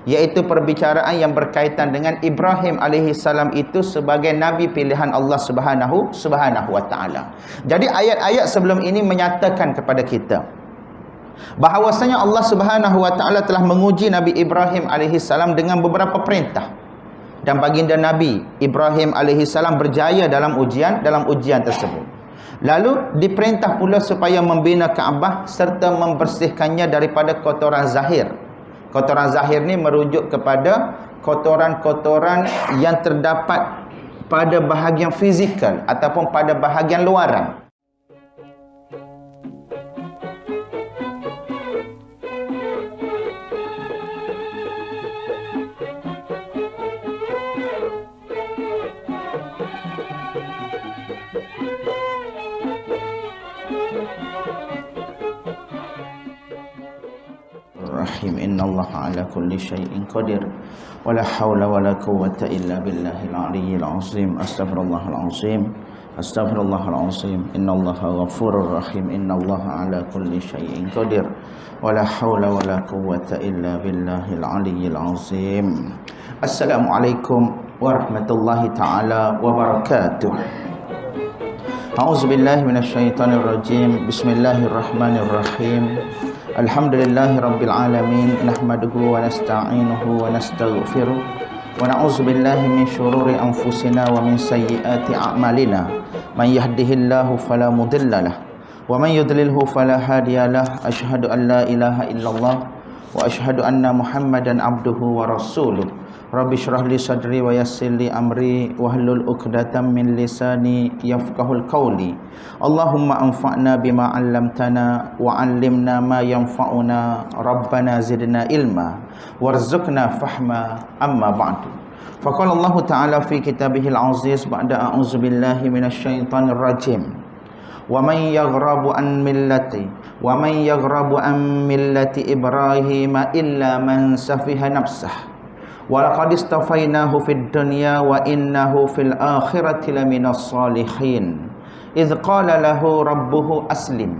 iaitu perbicaraan yang berkaitan dengan Ibrahim alaihissalam itu sebagai nabi pilihan Allah Subhanahu wa taala. Jadi ayat-ayat sebelum ini menyatakan kepada kita bahawasanya Allah Subhanahu wa taala telah menguji Nabi Ibrahim alaihissalam dengan beberapa perintah, dan baginda Nabi Ibrahim alaihissalam berjaya dalam ujian tersebut. Lalu diperintah pula supaya membina Kaabah serta membersihkannya daripada kotoran zahir. Kotoran zahir ni merujuk kepada kotoran-kotoran yang terdapat pada bahagian fizikal ataupun pada bahagian luaran. Rahim, innallaha ala kulli syai'in qadir, wala haula wala quwwata illa billahil aliyyil azim. Astaghfirullahal azim, astaghfirullahal azim. Innallaha ghafurur rahim, innallaha ala kulli syai'in qadir, wala haula wala quwwata illa billahil aliyyil azim. Assalamualaikum warahmatullahi taala wabarakatuh. A'udzubillahi minasyaitonir rajim. Bismillahirrahmanirrahim. Alhamdulillahi rabbil alamin, nahmaduhu wa nasta'inuhu wa nastaghfiruh wa na'udzu billahi min syururi anfusina wa min sayyiati a'malina. Man yahdihillahu fala mudhillalah wa man yudlilhu fala hadiyalah. Asyhadu an la ilaha illallah wa asyhadu anna Muhammadan abduhu wa rasuluh. Rabbi shrah li sadri wa yassir li amri wahlul 'uqdatam min lisani yafqahul qawli. Allahumma anfa'na bima 'allamtana wa 'allimna ma yanfa'una. Rabbana zidna ilma warzuqna fahma. Amma ba'du. Faqala Allah Ta'ala fi kitabihil 'aziz ba'da a'udzu billahi minasyaitonir rajim. Wa man yaghrabu an millati Ibrahim illa man safiha nafsah. Walaqad istafainahu fid dunya wa innahu fil akhirati laminas salihin. Idz qala lahu rabbuhu aslim,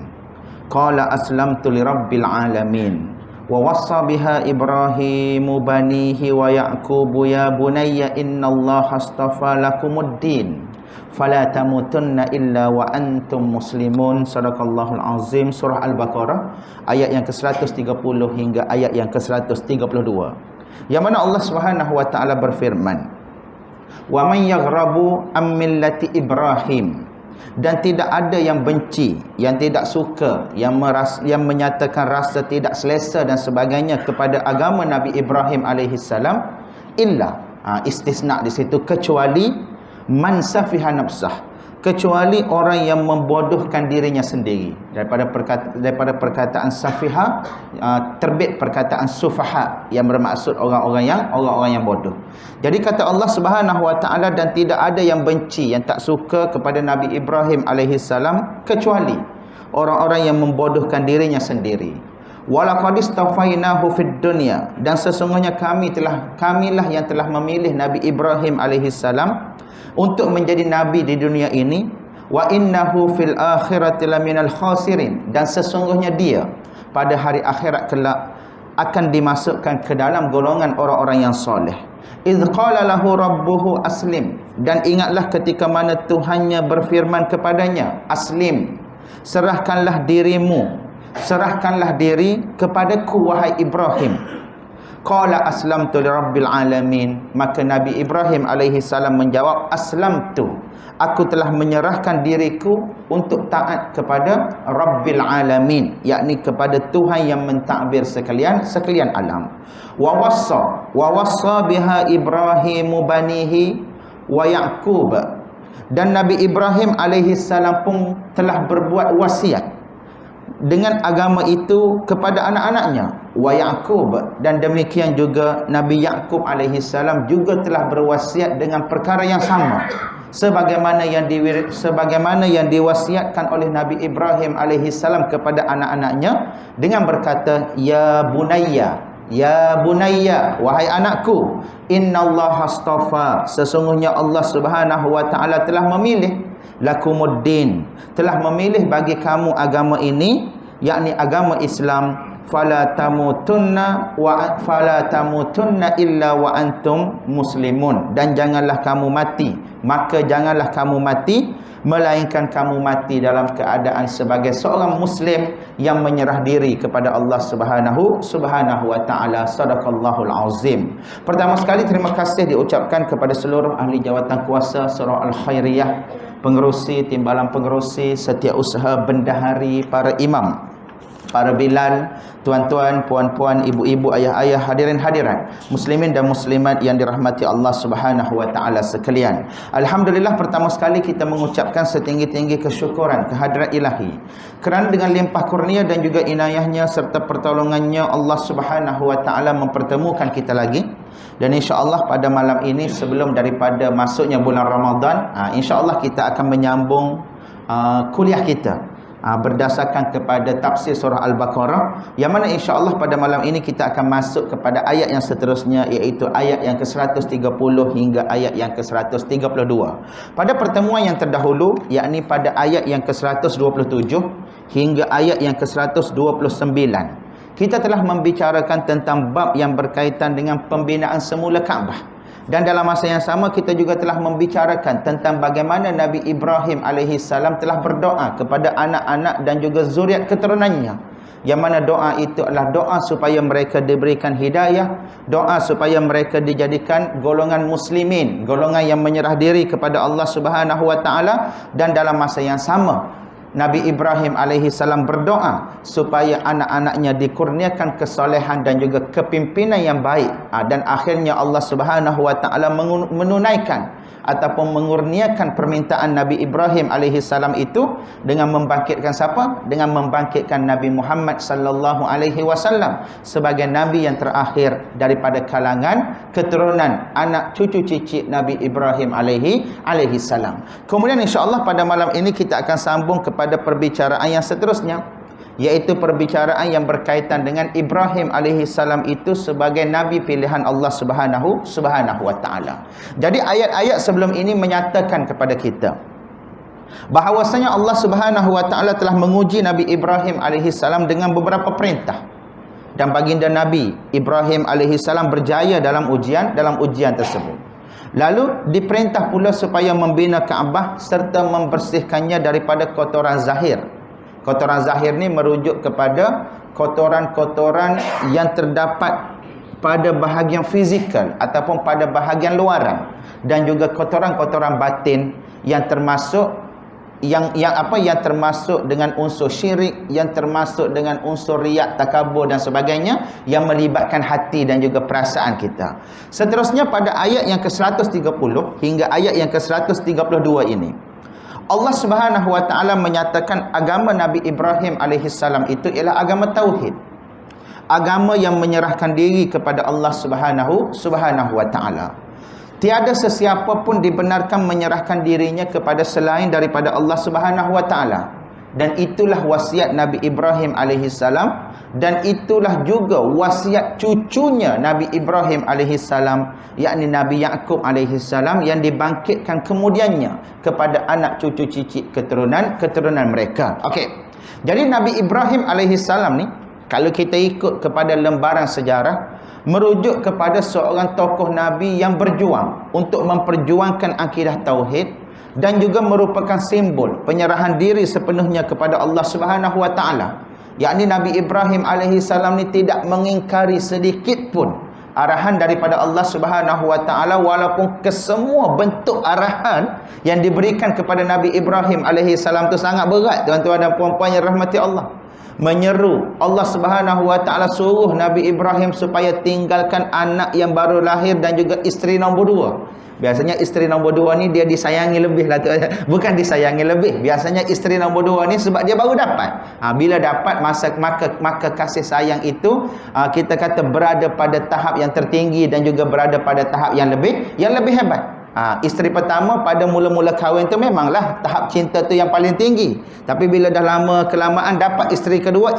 qala aslamtu lirabbil alamin. Wa wassa biha Ibrahimu banihi wa Ya'qubu ya bunayya innallaha astafa lakumuddin fala tamutunna illa wa antum muslimun. Sadaqallahul azim. Surah Al-Baqarah ayat yang ke-130 hingga ayat yang ke-132. Yang mana Allah Subhanahu wa taala berfirman, wa man yaghrabu am millati Ibrahim, dan tidak ada yang benci, yang tidak suka, yang menyatakan rasa tidak selesa dan sebagainya kepada agama Nabi Ibrahim alaihissalam, illa istisna di situ, kecuali man safiha nafsah, kecuali orang yang membodohkan dirinya sendiri. Daripada perkataan safiha terbit perkataan sufaha yang bermaksud orang-orang yang bodoh. Jadi kata Allah Subhanahu wa taala, dan tidak ada yang benci, yang tak suka kepada Nabi Ibrahim alaihissalam kecuali orang-orang yang membodohkan dirinya sendiri. Walaqad istafainahu fid dunya, dan sesungguhnya kamilah yang telah memilih Nabi Ibrahim alaihissalam untuk menjadi nabi di dunia ini. Wa innahu fil akhirati laminal khasirin, dan sesungguhnya dia pada hari akhirat kelak akan dimasukkan ke dalam golongan orang-orang yang soleh. Idz qala lahu rabbuhu aslim, dan ingatlah ketika mana Tuhannya berfirman kepadanya, aslim, serahkanlah dirimu, serahkanlah diri kepadaku wahai Ibrahim. Qala aslamtu lirabbil alamin, maka Nabi Ibrahim alaihi salam menjawab, aslamtu, aku telah menyerahkan diriku untuk taat kepada Rabbil alamin, yakni kepada Tuhan yang mentadbir sekalian alam. Wa wassa biha Ibrahimu banihi wa Ya'qub, dan Nabi Ibrahim alaihi salam pun telah berbuat wasiat dengan agama itu kepada anak-anaknya, wa Ya'qub, dan demikian juga Nabi Ya'qub alaihi salam juga telah berwasiat dengan perkara yang sama sebagaimana yang diwasiatkan oleh Nabi Ibrahim alaihi salam kepada anak-anaknya dengan berkata, ya bunayya, wahai anakku, innallaha astafa, sesungguhnya Allah Subhanahu wa taala telah memilih lakumuddin, telah memilih bagi kamu agama ini, yakni agama Islam, fala tamutunna illa wa antum muslimun, dan janganlah kamu mati, maka janganlah kamu mati melainkan kamu mati dalam keadaan sebagai seorang muslim yang menyerah diri kepada Allah Subhanahu wa taala. Sadaqallahul azim. Pertama sekali terima kasih diucapkan kepada seluruh ahli jawatan kuasa Surah Al-Khairiyah, pengerusi, timbalan pengerusi, setiausaha, bendahari, para imam, para bilal, tuan-tuan, puan-puan, ibu-ibu, ayah-ayah, hadirin hadirat, muslimin dan muslimat yang dirahmati Allah Subhanahu wa taala sekalian. Alhamdulillah, pertama sekali kita mengucapkan setinggi-tinggi kesyukuran kehadrat Ilahi kerana dengan limpah kurnia dan juga inayahnya serta pertolongannya Allah Subhanahu wa taala mempertemukan kita lagi. Dan insya-Allah pada malam ini sebelum daripada masuknya bulan Ramadan, insya-Allah kita akan menyambung kuliah kita berdasarkan kepada tafsir surah Al-Baqarah, yang mana insya-Allah pada malam ini kita akan masuk kepada ayat yang seterusnya, iaitu ayat yang ke-130 hingga ayat yang ke-132. Pada pertemuan yang terdahulu, yakni pada ayat yang ke-127 hingga ayat yang ke-129, kita telah membicarakan tentang bab yang berkaitan dengan pembinaan semula Kaabah. Dan dalam masa yang sama kita juga telah membicarakan tentang bagaimana Nabi Ibrahim AS telah berdoa kepada anak-anak dan juga zuriat keturunannya, yang mana doa itu adalah doa supaya mereka diberikan hidayah, doa supaya mereka dijadikan golongan muslimin, golongan yang menyerah diri kepada Allah Subhanahu wa taala. Dan dalam masa yang sama Nabi Ibrahim AS berdoa supaya anak-anaknya dikurniakan kesolehan dan juga kepimpinan yang baik. Dan akhirnya Allah Subhanahu wa taala menunaikan ataupun mengurniakan permintaan Nabi Ibrahim AS itu dengan membangkitkan siapa? Dengan membangkitkan Nabi Muhammad sallallahu alaihi wasallam sebagai nabi yang terakhir daripada kalangan keturunan anak cucu cicit Nabi Ibrahim alaihi salam. Kemudian insya-Allah pada malam ini kita akan sambung kepada perbicaraan yang seterusnya, iaitu perbicaraan yang berkaitan dengan Ibrahim alaihissalam itu sebagai nabi pilihan Allah Subhanahu wa taala. Jadi ayat-ayat sebelum ini menyatakan kepada kita bahawasanya Allah Subhanahu wa taala telah menguji Nabi Ibrahim alaihissalam dengan beberapa perintah, dan baginda Nabi Ibrahim alaihissalam berjaya dalam ujian tersebut. Lalu diperintah pula supaya membina Kaabah serta membersihkannya daripada kotoran zahir. Kotoran zahir ni merujuk kepada kotoran-kotoran yang terdapat pada bahagian fizikal ataupun pada bahagian luaran, dan juga kotoran-kotoran batin yang termasuk yang termasuk dengan unsur syirik, yang termasuk dengan unsur riak, takabur dan sebagainya, yang melibatkan hati dan juga perasaan kita. Seterusnya pada ayat yang ke-130 hingga ayat yang ke-132 ini, Allah Subhanahu wa taala menyatakan agama Nabi Ibrahim alaihissalam itu ialah agama tauhid. Agama yang menyerahkan diri kepada Allah Subhanahu wa taala. Tiada sesiapa pun dibenarkan menyerahkan dirinya kepada selain daripada Allah Subhanahu wa taala. Dan itulah wasiat Nabi Ibrahim alaihissalam, dan itulah juga wasiat cucunya Nabi Ibrahim alaihissalam, yakni Nabi Yaqub alaihissalam, yang dibangkitkan kemudiannya kepada anak cucu cicit keturunan mereka. Okey. Jadi Nabi Ibrahim alaihissalam ni, kalau kita ikut kepada lembaran sejarah, merujuk kepada seorang tokoh Nabi yang berjuang untuk memperjuangkan akidah tauhid, dan juga merupakan simbol penyerahan diri sepenuhnya kepada Allah Subhanahu wa taala. Yakni Nabi Ibrahim alaihissalam ni tidak mengingkari sedikit pun arahan daripada Allah Subhanahu wa taala, walaupun kesemua bentuk arahan yang diberikan kepada Nabi Ibrahim alaihissalam tu sangat berat, tuan-tuan dan puan-puan yang rahmati Allah. Menyeru Allah Subhanahu wa taala suruh Nabi Ibrahim supaya tinggalkan anak yang baru lahir dan juga isteri nombor 2. Biasanya isteri nombor 2 ni dia disayangi lebih lah tu. Bukan disayangi lebih, biasanya isteri nombor 2 ni sebab dia baru dapat. Bila dapat maka kasih sayang itu kita kata berada pada tahap yang tertinggi dan juga berada pada tahap yang lebih hebat. Isteri pertama pada mula-mula kahwin tu memanglah tahap cinta tu yang paling tinggi. Tapi bila dah lama kelamaan dapat isteri kedua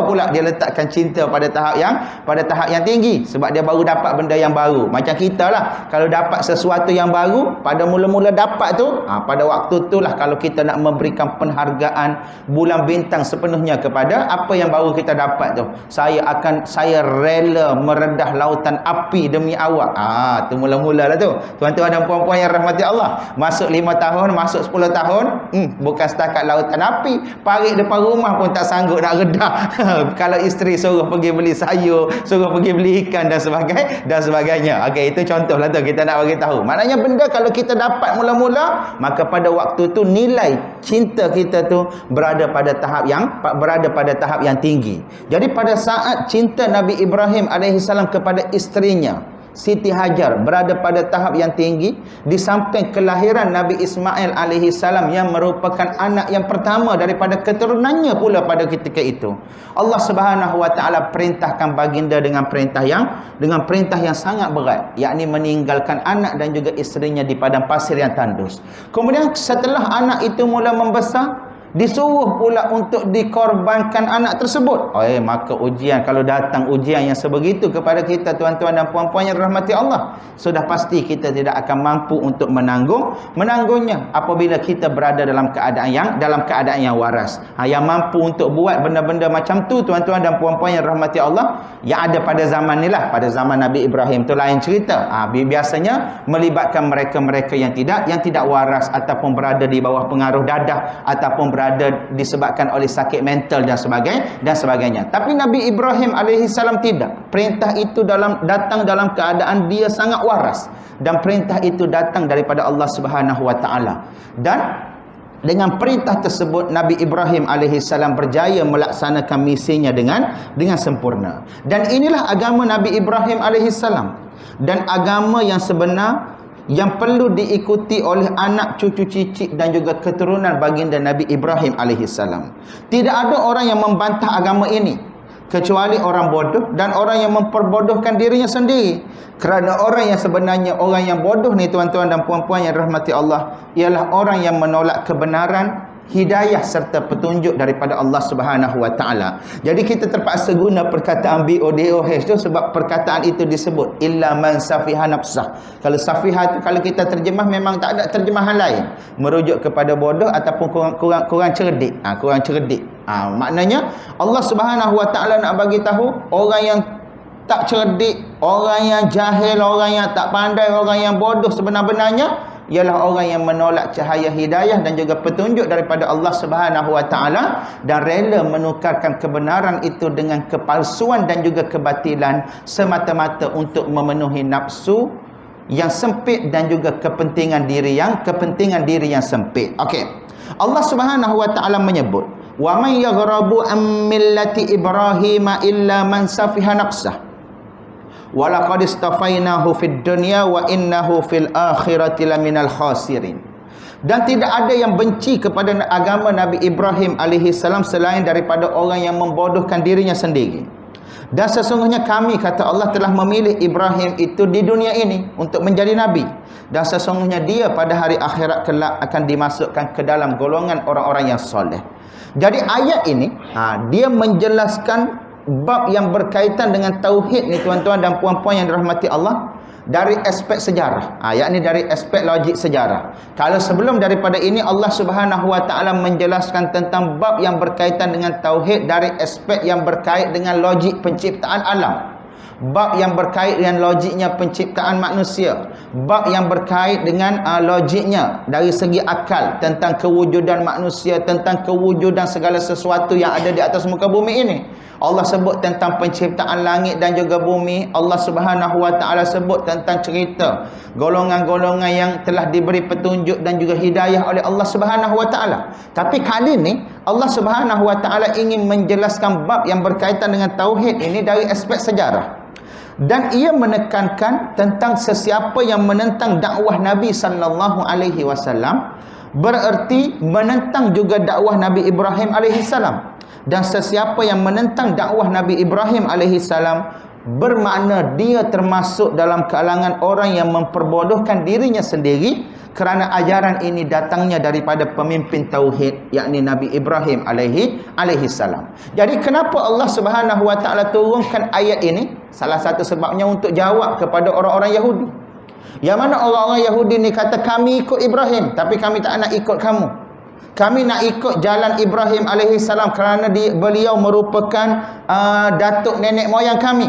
pula dia letakkan cinta pada tahap yang tinggi. Sebab dia baru dapat benda yang baru. Macam kita lah, kalau dapat sesuatu yang baru, pada mula-mula dapat tu, pada waktu tu lah kalau kita nak memberikan penghargaan bulan bintang sepenuhnya kepada apa yang baru kita dapat tu. Saya rela meredah lautan api demi awak. Tu mula-mula lah tu. Tuan-tuan dan puan-puan yang rahmati Allah. Masuk 5 tahun, masuk 10 tahun, bukan setakat lautan api, parit depan rumah pun tak sanggup nak redah. Kalau isteri suruh pergi beli sayur, suruh pergi beli ikan dan sebagainya. Okey, itu contoh lah tu kita nak bagi tahu. Maknanya benda kalau kita dapat mula-mula, maka pada waktu tu nilai cinta kita tu berada pada tahap yang tinggi. Jadi pada saat cinta Nabi Ibrahim alaihissalam kepada isterinya Siti Hajar berada pada tahap yang tinggi, di samping kelahiran Nabi Ismail alaihissalam yang merupakan anak yang pertama daripada keturunannya pula pada ketika itu, Allah Subhanahu wa taala perintahkan baginda dengan perintah yang sangat berat, yakni meninggalkan anak dan juga isterinya di padang pasir yang tandus. Kemudian setelah anak itu mula membesar, disuruh pula untuk dikorbankan anak tersebut. Maka ujian, kalau datang ujian yang sebegitu kepada kita tuan-tuan dan puan-puan yang rahmati Allah, sudah pasti kita tidak akan mampu untuk menanggungnya apabila kita berada dalam keadaan yang waras. Yang mampu untuk buat benda-benda macam tu tuan-tuan dan puan-puan yang rahmati Allah, yang ada pada zaman ni lah, pada zaman Nabi Ibrahim tu lain cerita. Biasanya melibatkan mereka-mereka yang tidak waras ataupun berada di bawah pengaruh dadah ataupun berada disebabkan oleh sakit mental dan sebagainya. Tapi Nabi Ibrahim alaihissalam tidak. Perintah itu datang dalam keadaan dia sangat waras, dan perintah itu datang daripada Allah Subhanahu wa taala. Dan dengan perintah tersebut Nabi Ibrahim alaihissalam berjaya melaksanakan misinya dengan sempurna. Dan inilah agama Nabi Ibrahim alaihissalam, dan agama yang sebenar yang perlu diikuti oleh anak, cucu, cicit dan juga keturunan baginda Nabi Ibrahim alaihissalam. Tidak ada orang yang membantah agama ini kecuali orang bodoh dan orang yang memperbodohkan dirinya sendiri. Kerana orang yang bodoh ni tuan-tuan dan puan-puan yang rahmati Allah, ialah orang yang menolak kebenaran, hidayah serta petunjuk daripada Allah Subhanahu wa taala. Jadi kita terpaksa guna perkataan BODOH tu sebab perkataan itu disebut illa man safiha nafsah. Kalau safiha tu kalau kita terjemah memang tak ada terjemahan lain, merujuk kepada bodoh ataupun kurang cerdik. Kurang cerdik. Maknanya Allah Subhanahu wa taala nak bagi tahu orang yang tak cerdik, orang yang jahil, orang yang tak pandai, orang yang bodoh sebenar-benarnya ialah orang yang menolak cahaya hidayah dan juga petunjuk daripada Allah Subhanahu wa taala, dan rela menukarkan kebenaran itu dengan kepalsuan dan juga kebatilan semata-mata untuk memenuhi nafsu yang sempit dan juga kepentingan diri yang sempit. Okey. Allah Subhanahu wa taala menyebut, "Wa may yaghrabu am millati Ibrahim illa man safiha nafsah. Walaqad istafainahu fid dunya wa innahu fil akhirati laminal khasirin." Dan tidak ada yang benci kepada agama Nabi Ibrahim alaihissalam selain daripada orang yang membodohkan dirinya sendiri. Dan sesungguhnya kami, kata Allah, telah memilih Ibrahim itu di dunia ini untuk menjadi nabi, dan sesungguhnya dia pada hari akhirat kelak akan dimasukkan ke dalam golongan orang-orang yang soleh. Jadi ayat ini dia menjelaskan bab yang berkaitan dengan tauhid ni tuan-tuan dan puan-puan yang dirahmati Allah dari aspek sejarah, yakni dari aspek logik sejarah. Kalau sebelum daripada ini Allah Subhanahu wa taala menjelaskan tentang bab yang berkaitan dengan tauhid dari aspek yang berkait dengan logik penciptaan alam, bab yang berkait dengan logiknya penciptaan manusia, bab yang berkait dengan logiknya dari segi akal tentang kewujudan manusia, tentang kewujudan segala sesuatu yang ada di atas muka bumi ini. Allah sebut tentang penciptaan langit dan juga bumi. Allah Subhanahu wa taala sebut tentang cerita golongan-golongan yang telah diberi petunjuk dan juga hidayah oleh Allah Subhanahu wa taala. Tapi kali ini Allah Subhanahu wa taala ingin menjelaskan bab yang berkaitan dengan tauhid ini dari aspek sejarah. Dan ia menekankan tentang sesiapa yang menentang dakwah Nabi sallallahu alaihi wasallam bererti menentang juga dakwah Nabi Ibrahim alaihi salam. Dan sesiapa yang menentang dakwah Nabi Ibrahim alaihi salam bermakna dia termasuk dalam kalangan orang yang memperbodohkan dirinya sendiri, kerana ajaran ini datangnya daripada pemimpin tauhid, yakni Nabi Ibrahim alaihi salam. Jadi kenapa Allah Subhanahu wa taala turunkan ayat ini? Salah satu sebabnya untuk jawab kepada orang-orang Yahudi. Yang mana orang-orang Yahudi ni kata, kami ikut Ibrahim tapi kami tak nak ikut kamu. Kami nak ikut jalan Ibrahim alaihi salam kerana beliau merupakan datuk nenek moyang kami.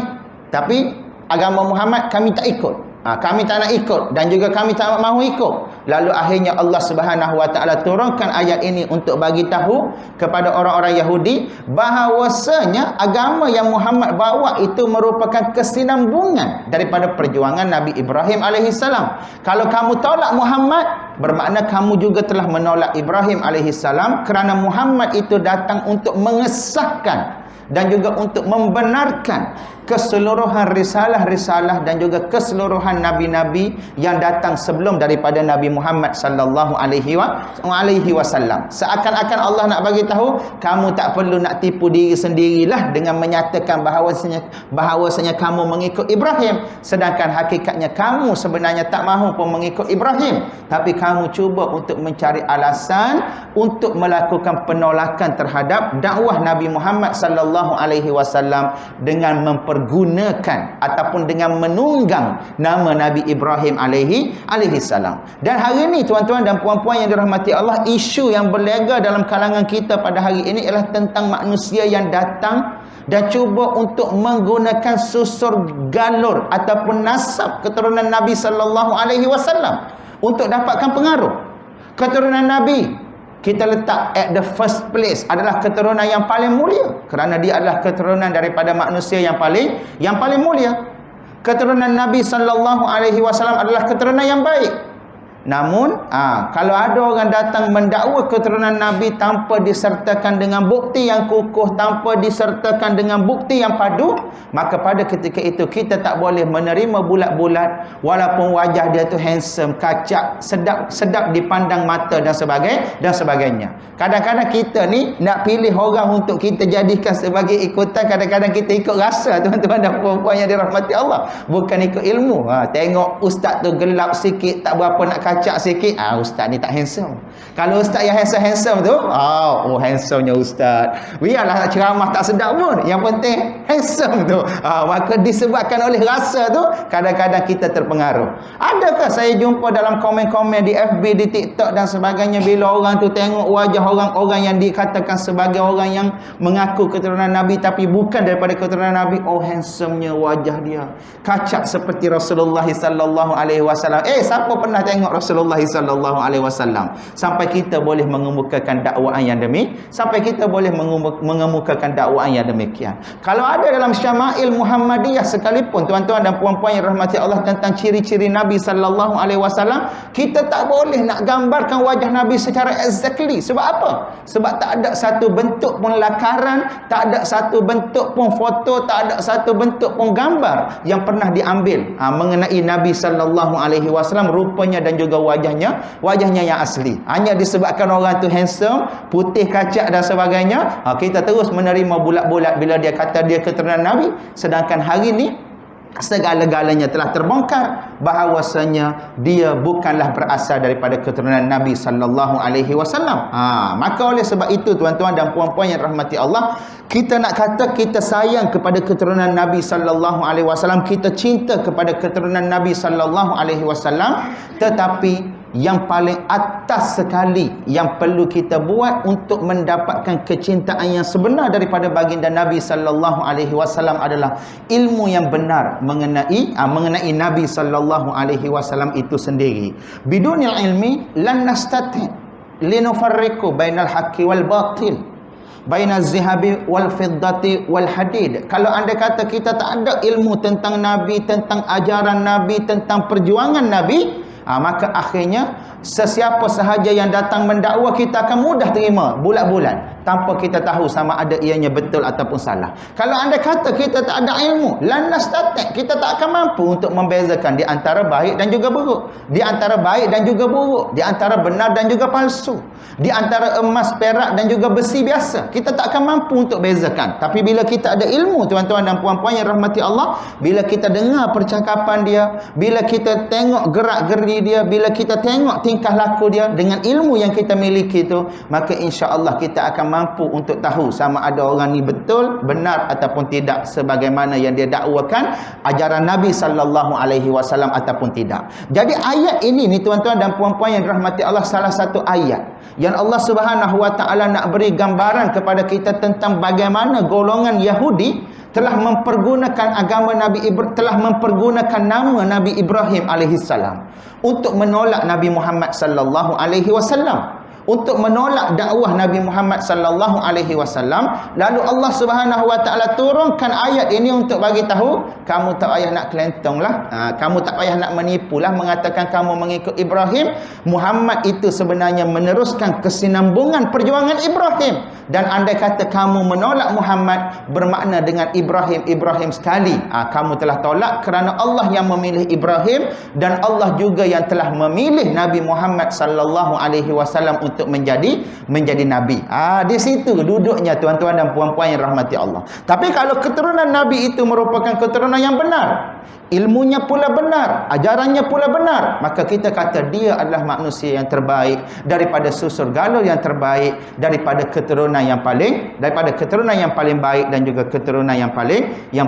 Tapi agama Muhammad kami tak ikut. Kami tak nak ikut dan juga kami tak mahu ikut. Lalu akhirnya Allah Subhanahu wa taala turunkan ayat ini untuk bagi tahu kepada orang-orang Yahudi bahawasanya agama yang Muhammad bawa itu merupakan kesinambungan daripada perjuangan Nabi Ibrahim alaihi salam. Kalau kamu tolak Muhammad, bermakna kamu juga telah menolak Ibrahim alaihi salam, kerana Muhammad itu datang untuk mengesahkan dan juga untuk membenarkan keseluruhan risalah-risalah dan juga keseluruhan nabi-nabi yang datang sebelum daripada Nabi Muhammad sallallahu alaihi wasallam. Seakan-akan Allah nak bagi tahu, kamu tak perlu nak tipu diri sendirilah dengan menyatakan bahawasanya kamu mengikut Ibrahim, sedangkan hakikatnya kamu sebenarnya tak mahu pun mengikut Ibrahim, tapi kamu cuba untuk mencari alasan untuk melakukan penolakan terhadap dakwah Nabi Muhammad sallallahu alaihi wasallam dengan mempergunakan ataupun dengan menunggang nama Nabi Ibrahim alaihi salam. Dan hari ini tuan-tuan dan puan-puan yang dirahmati Allah, isu yang berlega dalam kalangan kita pada hari ini ialah tentang manusia yang datang dan cuba untuk menggunakan susur galur ataupun nasab keturunan Nabi sallallahu alaihi wasallam untuk dapatkan pengaruh. Keturunan Nabi kita letak at the first place adalah keturunan yang paling mulia, kerana dia adalah keturunan daripada manusia yang paling mulia. Keturunan Nabi sallallahu alaihi wasallam adalah keturunan yang baik. Namun kalau ada orang datang mendakwa keturunan Nabi tanpa disertakan dengan bukti yang kukuh, tanpa disertakan dengan bukti yang padu, maka pada ketika itu kita tak boleh menerima bulat-bulat walaupun wajah dia tu handsome, kacak, sedap dipandang mata dan sebagainya. Kadang-kadang kita ni nak pilih orang untuk kita jadikan sebagai ikutan, kadang-kadang kita ikut rasa, tuan-tuan dan puan-puan yang dirahmati Allah, bukan ikut ilmu. Tengok ustaz tu gelap sikit, tak berapa nak kacak sikit, ustaz ni tak handsome. Kalau ustaz yang handsome tu, handsomenya ustaz, biarlah ceramah tak sedap pun, yang penting handsome tu. Maka disebabkan oleh rasa tu, kadang-kadang kita terpengaruh. Adakah saya jumpa dalam komen-komen di FB, di TikTok dan sebagainya, bila orang tu tengok wajah orang-orang yang dikatakan sebagai orang yang mengaku keturunan Nabi tapi bukan daripada keturunan Nabi, handsomenya wajah dia, kacak seperti Rasulullah sallallahu alaihi wasallam. Siapa pernah tengok Rasulullah sallallahu alaihi wasallam sampai kita boleh mengemukakan dakwaan yang sampai kita boleh mengemukakan dakwaan yang demikian? Kalau ada dalam Syama'il Muhammadiyah sekalipun, tuan-tuan dan puan-puan yang rahmati Allah, tentang ciri-ciri Nabi sallallahu alaihi wasallam, kita tak boleh nak gambarkan wajah Nabi secara exactly. Sebab apa? Sebab tak ada satu bentuk pun lakaran, tak ada satu bentuk pun foto, tak ada satu bentuk pun gambar yang pernah diambil mengenai Nabi sallallahu alaihi wasallam, rupanya dan juga wajahnya yang asli. Hanya disebabkan orang tu handsome, putih kacak dan sebagainya, kita terus menerima bulat-bulat bila dia kata dia keturunan Nabi, sedangkan hari ni segala-galanya telah terbongkar bahawasanya dia bukanlah berasal daripada keturunan Nabi sallallahu alaihi wasallam. Maka oleh sebab itu, tuan-tuan dan puan-puan yang rahmati Allah, kita nak kata kita sayang kepada keturunan Nabi sallallahu alaihi wasallam, kita cinta kepada keturunan Nabi sallallahu alaihi wasallam, tetapi yang paling atas sekali yang perlu kita buat untuk mendapatkan kecintaan yang sebenar daripada baginda Nabi sallallahu alaihi wasallam adalah ilmu yang benar mengenai Nabi sallallahu alaihi wasallam itu sendiri. Bidunil ilmi lan nastati linufarriqu bainal haqqi wal batil, bainaz zihabi wal fiddati wal hadid. Kalau anda kata kita tak ada ilmu tentang Nabi, tentang ajaran Nabi, tentang perjuangan Nabi, Maka akhirnya sesiapa sahaja yang datang mendakwa, kita akan mudah terima bulat-bulat tanpa kita tahu sama ada ianya betul ataupun salah. Kalau anda kata kita tak ada ilmu, lan nastatik, kita tak akan mampu untuk membezakan di antara baik dan juga buruk, di antara baik dan juga buruk, di antara benar dan juga palsu, di antara emas, perak dan juga besi biasa. Kita tak akan mampu untuk bezakan. Tapi bila kita ada ilmu, tuan-tuan dan puan-puan yang rahmati Allah, bila kita dengar percakapan dia, bila kita tengok gerak-geri dia, bila kita tengok tingkah laku dia, dengan ilmu yang kita miliki itu, maka insya-Allah kita akan mampu untuk tahu sama ada orang ni betul, benar ataupun tidak sebagaimana yang dia dakwakan ajaran Nabi sallallahu alaihi wasallam ataupun tidak. Jadi ayat ini ni tuan-tuan dan puan-puan yang dirahmati Allah, salah satu ayat yang Allah Subhanahu wa taala nak beri gambaran kepada kita tentang bagaimana golongan Yahudi telah mempergunakan agama telah mempergunakan nama Nabi Ibrahim alaihissalam untuk menolak Nabi Muhammad sallallahu alaihi wasallam, untuk menolak dakwah Nabi Muhammad sallallahu alaihi wasallam. Lalu Allah Subhanahu wa taala turunkan ayat ini untuk bagi tahu, kamu tak payah nak kelentonglah, kamu tak payah nak menipulah mengatakan kamu mengikut Ibrahim. Muhammad itu sebenarnya meneruskan kesinambungan perjuangan Ibrahim, dan andai kata kamu menolak Muhammad bermakna dengan Ibrahim sekali. Kamu telah tolak kerana Allah yang memilih Ibrahim, dan Allah juga yang telah memilih Nabi Muhammad sallallahu alaihi wasallam untuk menjadi nabi. Di situ duduknya tuan-tuan dan puan-puan yang rahmati Allah. Tapi kalau keturunan nabi itu merupakan keturunan yang benar, ilmunya pula benar, ajarannya pula benar, maka kita kata dia adalah manusia yang terbaik daripada susur galur yang terbaik, daripada keturunan yang paling baik dan juga keturunan yang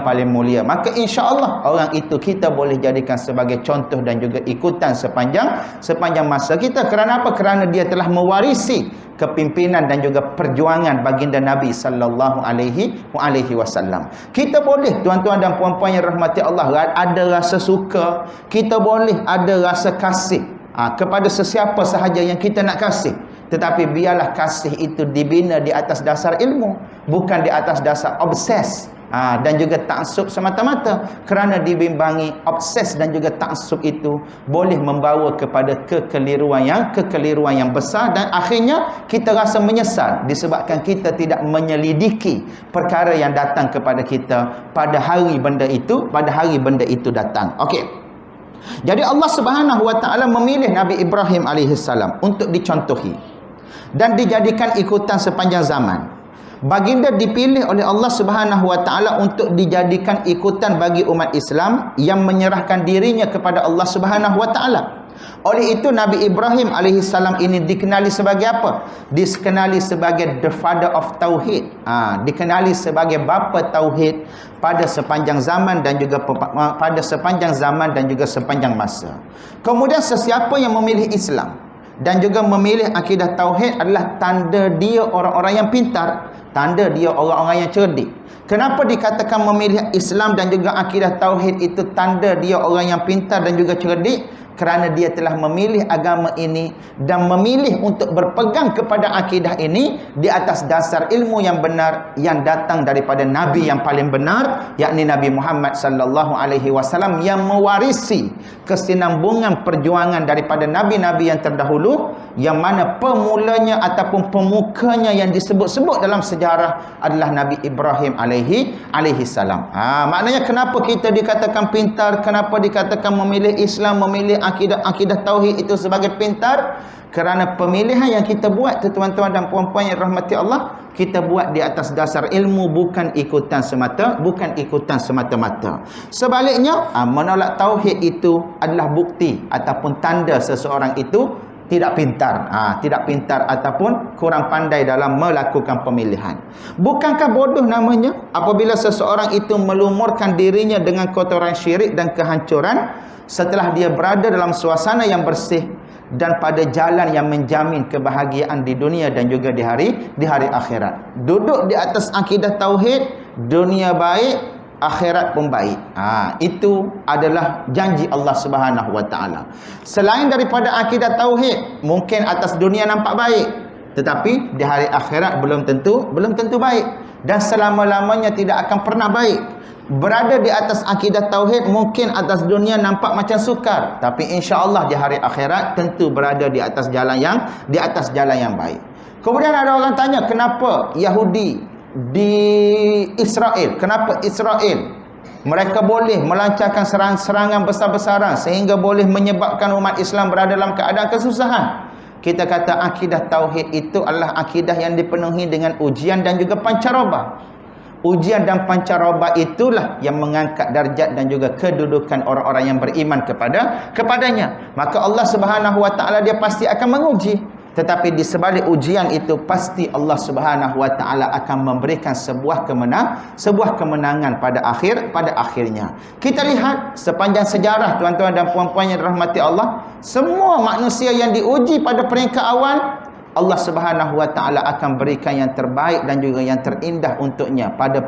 paling mulia. Maka insya-Allah orang itu kita boleh jadikan sebagai contoh dan juga ikutan sepanjang masa kita. Kerana apa? Kerana dia telah mewarisi kepimpinan dan juga perjuangan baginda Nabi sallallahu alaihi wasallam. Kita boleh tuan-tuan dan puan-puan yang rahmati Allah ada rasa suka, kita boleh ada rasa kasih kepada sesiapa sahaja yang kita nak kasih, tetapi biarlah kasih itu dibina di atas dasar ilmu, bukan di atas dasar obses dan juga taksub semata-mata. Kerana dibimbangi obses dan juga taksub itu boleh membawa kepada kekeliruan yang besar, dan akhirnya kita rasa menyesal disebabkan kita tidak menyelidiki perkara yang datang kepada kita pada hari benda itu datang. Okey. Jadi Allah Subhanahu wa taala memilih Nabi Ibrahim alaihissalam untuk dicontohi dan dijadikan ikutan sepanjang zaman. Baginda dipilih oleh Allah Subhanahu wa taala untuk dijadikan ikutan bagi umat Islam yang menyerahkan dirinya kepada Allah Subhanahu wa taala. Oleh itu Nabi Ibrahim alaihissalam ini dikenali sebagai apa? Dikenali sebagai the father of tauhid. Dikenali sebagai bapa tauhid pada sepanjang zaman dan juga sepanjang masa. Kemudian sesiapa yang memilih Islam dan juga memilih akidah tauhid adalah tanda dia orang-orang yang pintar, tanda dia orang-orang yang cerdik. Kenapa dikatakan memilih Islam dan juga akidah tauhid itu tanda dia orang yang pintar dan juga cerdik? Kerana dia telah memilih agama ini dan memilih untuk berpegang kepada akidah ini di atas dasar ilmu yang benar yang datang daripada Nabi yang paling benar, yakni Nabi Muhammad sallallahu alaihi wasallam, yang mewarisi kesinambungan perjuangan daripada nabi-nabi yang terdahulu, yang mana pemulanya ataupun pemukanya yang disebut-sebut dalam sejarah adalah Nabi Ibrahim alaihi salam. Maknanya kenapa kita dikatakan pintar, kenapa dikatakan memilih Islam, memilih akidah tauhid itu sebagai pintar? Kerana pemilihan yang kita buat tuan-tuan dan puan-puan yang rahmati Allah, kita buat di atas dasar ilmu, bukan ikutan semata-mata. Sebaliknya, menolak tauhid itu adalah bukti ataupun tanda seseorang itu tidak pintar, ataupun kurang pandai dalam melakukan pemilihan. Bukankah bodoh namanya apabila seseorang itu melumurkan dirinya dengan kotoran syirik dan kehancuran setelah dia berada dalam suasana yang bersih dan pada jalan yang menjamin kebahagiaan di dunia dan juga di hari akhirat. Duduk di atas akidah tauhid, dunia baik, akhirat pun baik. Itu adalah janji Allah Subhanahu wa taala. Selain daripada akidah tauhid, mungkin atas dunia nampak baik, Tetapi di hari akhirat belum tentu baik, dan selama-lamanya tidak akan pernah baik. Berada di atas akidah tauhid mungkin atas dunia nampak macam sukar, tapi insya-Allah di hari akhirat tentu berada di atas jalan yang baik. Kemudian ada orang tanya, kenapa Yahudi di Israel, kenapa Israel mereka boleh melancarkan serangan besar-besaran sehingga boleh menyebabkan umat Islam berada dalam keadaan kesusahan? Kita kata akidah tauhid itu adalah akidah yang dipenuhi dengan ujian dan juga pancaroba. Ujian dan pancaroba itulah yang mengangkat darjat dan juga kedudukan orang-orang yang beriman kepadanya. Maka Allah Subhanahu wa taala dia pasti akan menguji. Tetapi di sebalik ujian itu pasti Allah Subhanahu wa taala akan memberikan sebuah kemenangan pada akhirnya. Kita lihat sepanjang sejarah tuan-tuan dan puan-puan yang dirahmati Allah, semua manusia yang diuji pada peringkat awal, Allah Subhanahu wa taala akan berikan yang terbaik dan juga yang terindah untuknya pada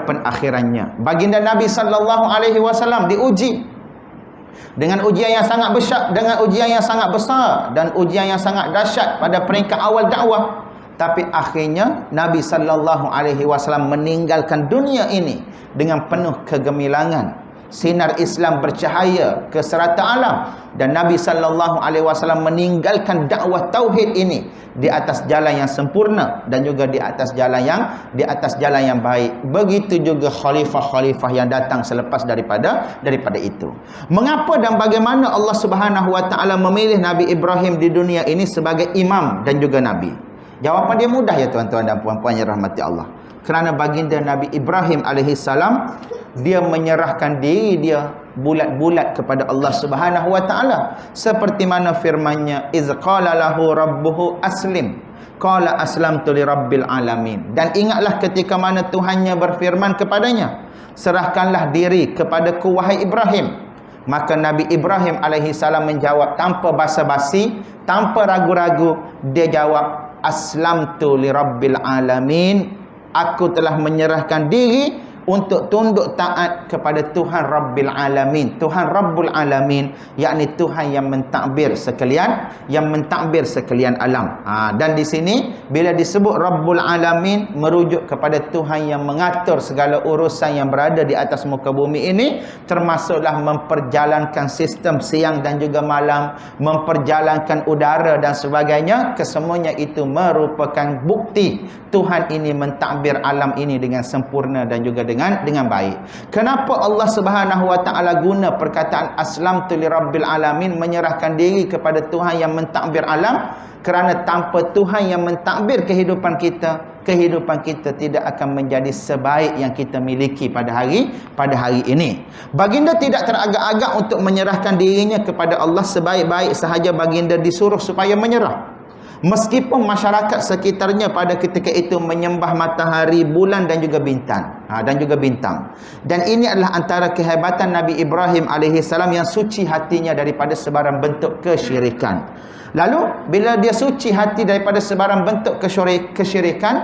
penakhirannya. Baginda Nabi sallallahu alaihi wasallam diuji dengan ujian yang sangat besar, dan ujian yang sangat dahsyat pada peringkat awal dakwah. Tapi akhirnya Nabi sallallahu alaihi wasallam meninggalkan dunia ini dengan penuh kegemilangan. Sinar Islam bercahaya ke serata alam, dan Nabi sallallahu alaihi wasallam meninggalkan dakwah tauhid ini di atas jalan yang sempurna dan juga di atas jalan yang baik. Begitu juga khalifah-khalifah yang datang selepas daripada itu. Mengapa dan bagaimana Allah Subhanahu wa taala memilih Nabi Ibrahim di dunia ini sebagai imam dan juga nabi? Jawapan dia mudah ya tuan-tuan dan puan-puan yang rahmati Allah. Kerana baginda Nabi Ibrahim alaihissalam, dia menyerahkan diri dia bulat-bulat kepada Allah Subhanahu wa taala, seperti mana firman-Nya, iz qala lahu rabbuhu aslim qala aslamtu lirabbil alamin. Dan ingatlah ketika mana Tuhannya berfirman kepadanya, serahkanlah diri kepadaku wahai Ibrahim. Maka Nabi Ibrahim alaihissalam menjawab tanpa basa-basi, tanpa ragu-ragu, dia jawab, aslamtu lirabbil alamin, aku telah menyerahkan diri untuk tunduk taat kepada Tuhan Rabbil Alamin. Tuhan Rabbul Alamin, yakni Tuhan yang mentadbir sekalian alam. Dan di sini bila disebut Rabbul Alamin, merujuk kepada Tuhan yang mengatur segala urusan yang berada di atas muka bumi ini, termasuklah memperjalankan sistem siang dan juga malam, memperjalankan udara dan sebagainya. Kesemuanya itu merupakan bukti Tuhan ini mentadbir alam ini dengan sempurna dan juga dengan baik. Kenapa Allah Subhanahu wa taala guna perkataan aslamtu lirabbil alamin, menyerahkan diri kepada Tuhan yang mentadbir alam? Kerana tanpa Tuhan yang mentadbir kehidupan kita tidak akan menjadi sebaik yang kita miliki pada hari ini. Baginda tidak teragak-agak untuk menyerahkan dirinya kepada Allah. Sebaik-baik sahaja baginda disuruh supaya menyerah. Meskipun masyarakat sekitarnya pada ketika itu menyembah matahari, bulan dan juga bintang. Dan ini adalah antara kehebatan Nabi Ibrahim alaihissalam yang suci hatinya daripada sebarang bentuk kesyirikan. Lalu bila dia suci hati daripada sebarang bentuk kesyirikan,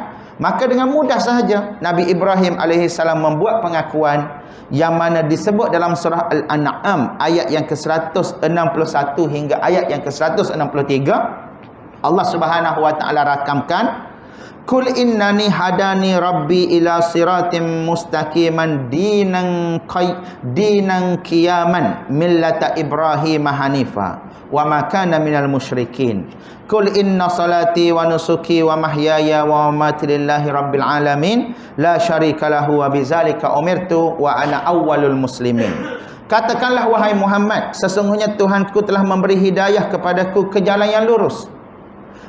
maka dengan mudah sahaja Nabi Ibrahim alaihissalam membuat pengakuan yang mana disebut dalam surah Al-An'am ayat yang ke-161 hingga ayat yang ke-163. Allah Subhanahu wa taala rakamkan, kul innani hadani rabbi ila siratim mustaqiman dinan qiyaman millata Ibrahim hanifa wa ma kana minal musyrikin. Kul inna salati wa nusuki wa mahyaya wa mamati lillahi rabbil alamin la syarika lahu wa bidzalika umirtu wa ana awwalul muslimin. Katakanlah wahai Muhammad, sesungguhnya Tuhanku telah memberi hidayah kepadaku ke jalan yang lurus,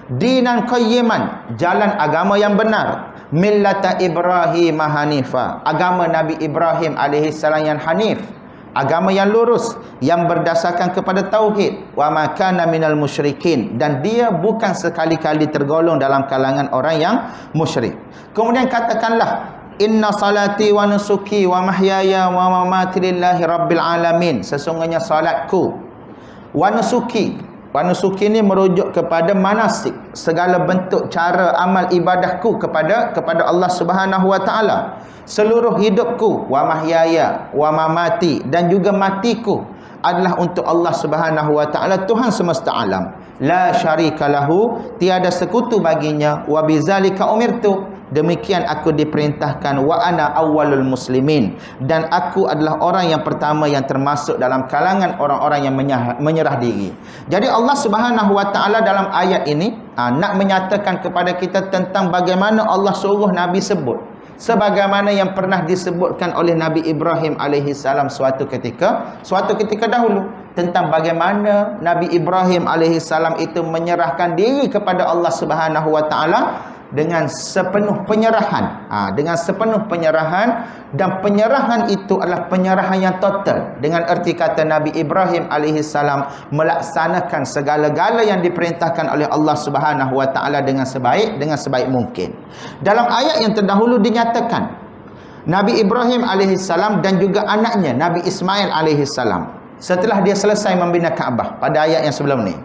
dinan qayyiman, jalan agama yang benar, millata Ibrahim hanifa, agama Nabi Ibrahim alaihissalam yang hanif, agama yang lurus yang berdasarkan kepada tauhid, wa ma kana minal musyrikin, dan dia bukan sekali-kali tergolong dalam kalangan orang yang musyrik. Kemudian katakanlah, inna salati wa nusuki wa mahyaya wa mamati lillahi rabbil alamin, sesungguhnya salatku, wa nusuki ini merujuk kepada manasik, segala bentuk cara amal ibadahku kepada Allah Subhanahu wa taala. Seluruh hidupku, wa mahyaya wa mamati, dan juga matiku adalah untuk Allah Subhanahu wa taala, Tuhan semesta alam. la syarika lahu, tiada sekutu baginya, wa bizalika umirtu, demikian aku diperintahkan, wa ana awwalul muslimin, dan aku adalah orang yang pertama yang termasuk dalam kalangan orang-orang yang menyerah diri. Jadi Allah Subhanahu wa taala dalam ayat ini nak menyatakan kepada kita tentang bagaimana Allah suruh Nabi sebut, sebagaimana yang pernah disebutkan oleh Nabi Ibrahim alaihi salam suatu ketika dahulu, tentang bagaimana Nabi Ibrahim alaihi salam itu menyerahkan diri kepada Allah Subhanahu wa taala dengan sepenuh penyerahan. Dengan sepenuh penyerahan, dan penyerahan itu adalah penyerahan yang total. Dengan erti kata Nabi Ibrahim alaihi salam melaksanakan segala-gala yang diperintahkan oleh Allah Subhanahu wa taala dengan sebaik mungkin. Dalam ayat yang terdahulu dinyatakan Nabi Ibrahim alaihi salam dan juga anaknya Nabi Ismail alaihi salam, setelah dia selesai membina Kaabah pada ayat yang sebelum ni,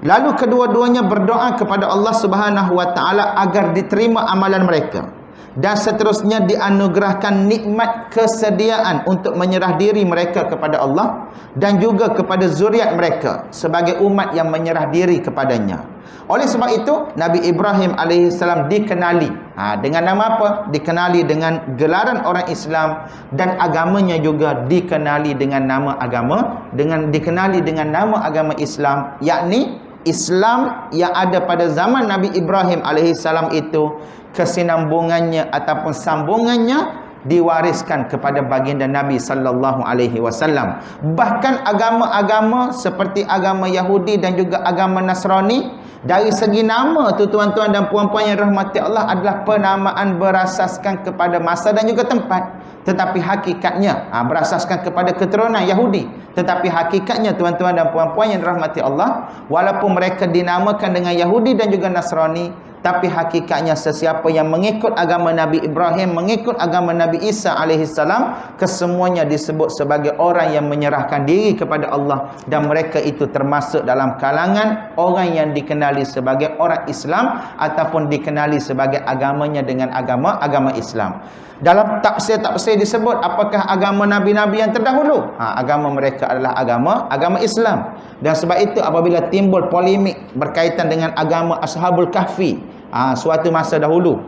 lalu kedua-duanya berdoa kepada Allah Subhanahu wa taala agar diterima amalan mereka, dan seterusnya dianugerahkan nikmat kesediaan untuk menyerah diri mereka kepada Allah dan juga kepada zuriat mereka sebagai umat yang menyerah diri kepadanya. Oleh sebab itu Nabi Ibrahim alaihissalam dikenali dengan nama apa? Dikenali dengan gelaran orang Islam, dan agamanya juga dikenali dengan nama agama, dikenali dengan nama agama Islam, yakni Islam yang ada pada zaman Nabi Ibrahim alaihissalam itu, kesinambungannya ataupun sambungannya diwariskan kepada baginda Nabi sallallahu alaihi wasallam. Bahkan agama-agama seperti agama Yahudi dan juga agama Nasrani, dari segi nama tu tuan-tuan dan puan-puan yang rahmati Allah, adalah penamaan berasaskan kepada masa dan juga tempat, tetapi hakikatnya berasaskan kepada keturunan Yahudi. Tetapi hakikatnya tuan-tuan dan puan-puan yang dirahmati Allah, walaupun mereka dinamakan dengan Yahudi dan juga Nasrani, tapi hakikatnya sesiapa yang mengikut agama Nabi Ibrahim, mengikut agama Nabi Isa alaihissalam, kesemuanya disebut sebagai orang yang menyerahkan diri kepada Allah, dan mereka itu termasuk dalam kalangan orang yang dikenali sebagai orang Islam ataupun dikenali sebagai agamanya dengan agama Islam. Dalam tafsir-tafsir disebut apakah agama nabi-nabi yang terdahulu? Agama mereka adalah agama Islam. Dan sebab itu apabila timbul polemik berkaitan dengan agama Ashabul Kahfi, suatu masa dahulu,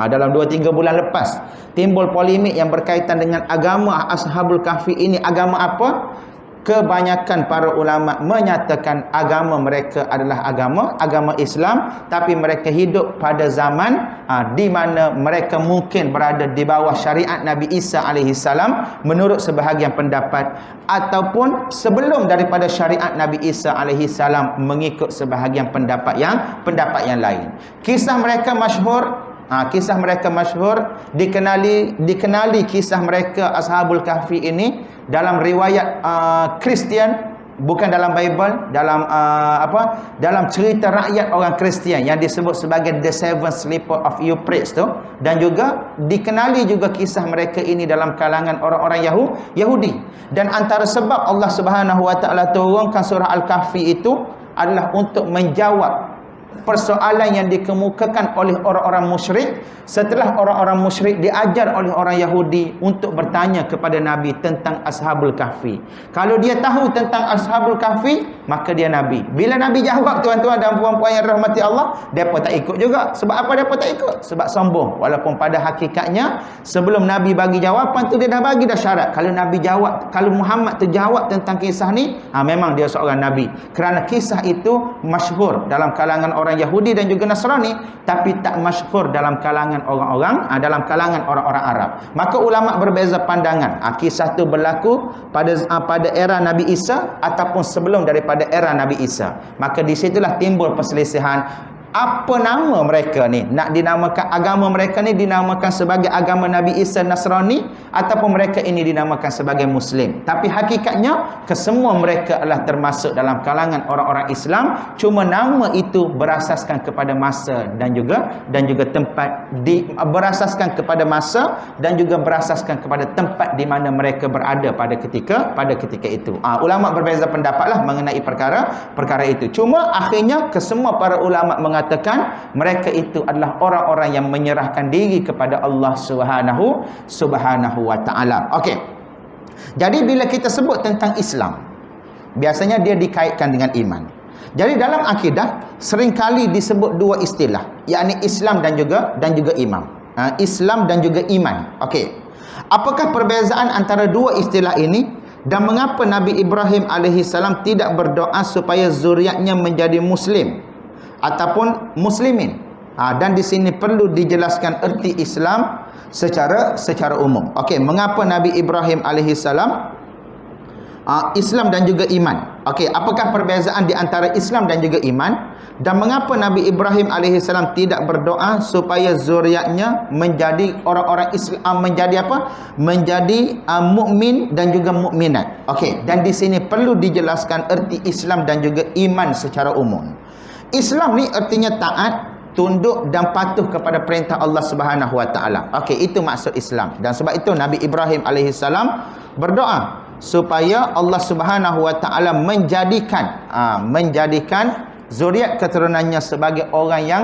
dalam 2-3 bulan lepas, timbul polemik yang berkaitan dengan agama Ashabul Kahfi ini agama apa? Kebanyakan para ulama menyatakan agama mereka adalah agama Islam, tapi mereka hidup pada zaman di mana mereka mungkin berada di bawah syariat Nabi Isa alaihissalam menurut sebahagian pendapat, ataupun sebelum daripada syariat Nabi Isa alaihissalam mengikut sebahagian pendapat yang lain. Kisah mereka masyhur, dikenali kisah mereka Ashabul Kahfi ini dalam riwayat Kristian, bukan dalam Bible, dalam cerita rakyat orang Kristian yang disebut sebagai The Seven Sleeper of Euphrates tu, dan juga dikenali juga kisah mereka ini dalam kalangan orang-orang Yahudi. Dan antara sebab Allah Subhanahu wa taala turunkan surah Al-Kahfi itu adalah untuk menjawab persoalan yang dikemukakan oleh orang-orang musyrik setelah orang-orang musyrik diajar oleh orang Yahudi untuk bertanya kepada Nabi tentang Ashabul Kahfi. Kalau dia tahu tentang Ashabul Kahfi, maka dia Nabi. Bila Nabi jawab tuan-tuan dan puan-puan yang rahmati Allah, mereka tak ikut juga. Sebab apa mereka tak ikut? Sebab sombong. Walaupun pada hakikatnya sebelum Nabi bagi jawapan tu, dia dah bagi dah syarat. Kalau Muhammad tu jawab tentang kisah ni, memang dia seorang Nabi. Kerana kisah itu masyhur dalam kalangan orang Yahudi dan juga Nasrani, tapi tak masyhur dalam kalangan orang-orang Arab. Maka ulama berbeza pandangan. Kisah itu berlaku pada era Nabi Isa ataupun sebelum daripada era Nabi Isa. Maka di situlah timbul perselisihan. Apa nama mereka ni? Nak dinamakan agama mereka ni dinamakan sebagai agama Nabi Isa Nasrani, ataupun mereka ini dinamakan sebagai Muslim. Tapi hakikatnya kesemua mereka adalah termasuk dalam kalangan orang-orang Islam. Cuma nama itu berasaskan kepada masa dan juga tempat, berasaskan kepada masa dan juga berasaskan kepada tempat di mana mereka berada pada ketika itu. Ulama berbeza pendapatlah mengenai perkara itu. Cuma akhirnya kesemua para ulama mengatakan mereka itu adalah orang-orang yang menyerahkan diri kepada Allah Subhanahu wa taala. Okey. Jadi bila kita sebut tentang Islam, biasanya dia dikaitkan dengan iman. Jadi dalam akidah seringkali disebut dua istilah, yakni Islam dan juga iman. Islam dan juga iman. Okey. Apakah perbezaan antara dua istilah ini dan mengapa Nabi Ibrahim alaihissalam tidak berdoa supaya zuriatnya menjadi muslim ataupun muslimin? Dan di sini perlu dijelaskan erti Islam secara umum. Okey, mengapa Nabi Ibrahim alaihissalam Islam dan juga iman? Okey, apakah perbezaan di antara Islam dan juga iman? Dan mengapa Nabi Ibrahim alaihissalam tidak berdoa supaya zuriatnya menjadi orang-orang Islam, menjadi apa? Menjadi mukmin dan juga mukminat. Okey, dan di sini perlu dijelaskan erti Islam dan juga iman secara umum. Islam ni artinya taat, tunduk dan patuh kepada perintah Allah Subhanahu wa taala. Okey, itu maksud Islam. Dan sebab itu Nabi Ibrahim alaihissalam berdoa supaya Allah Subhanahu wa taala menjadikan zuriat keturunannya sebagai orang yang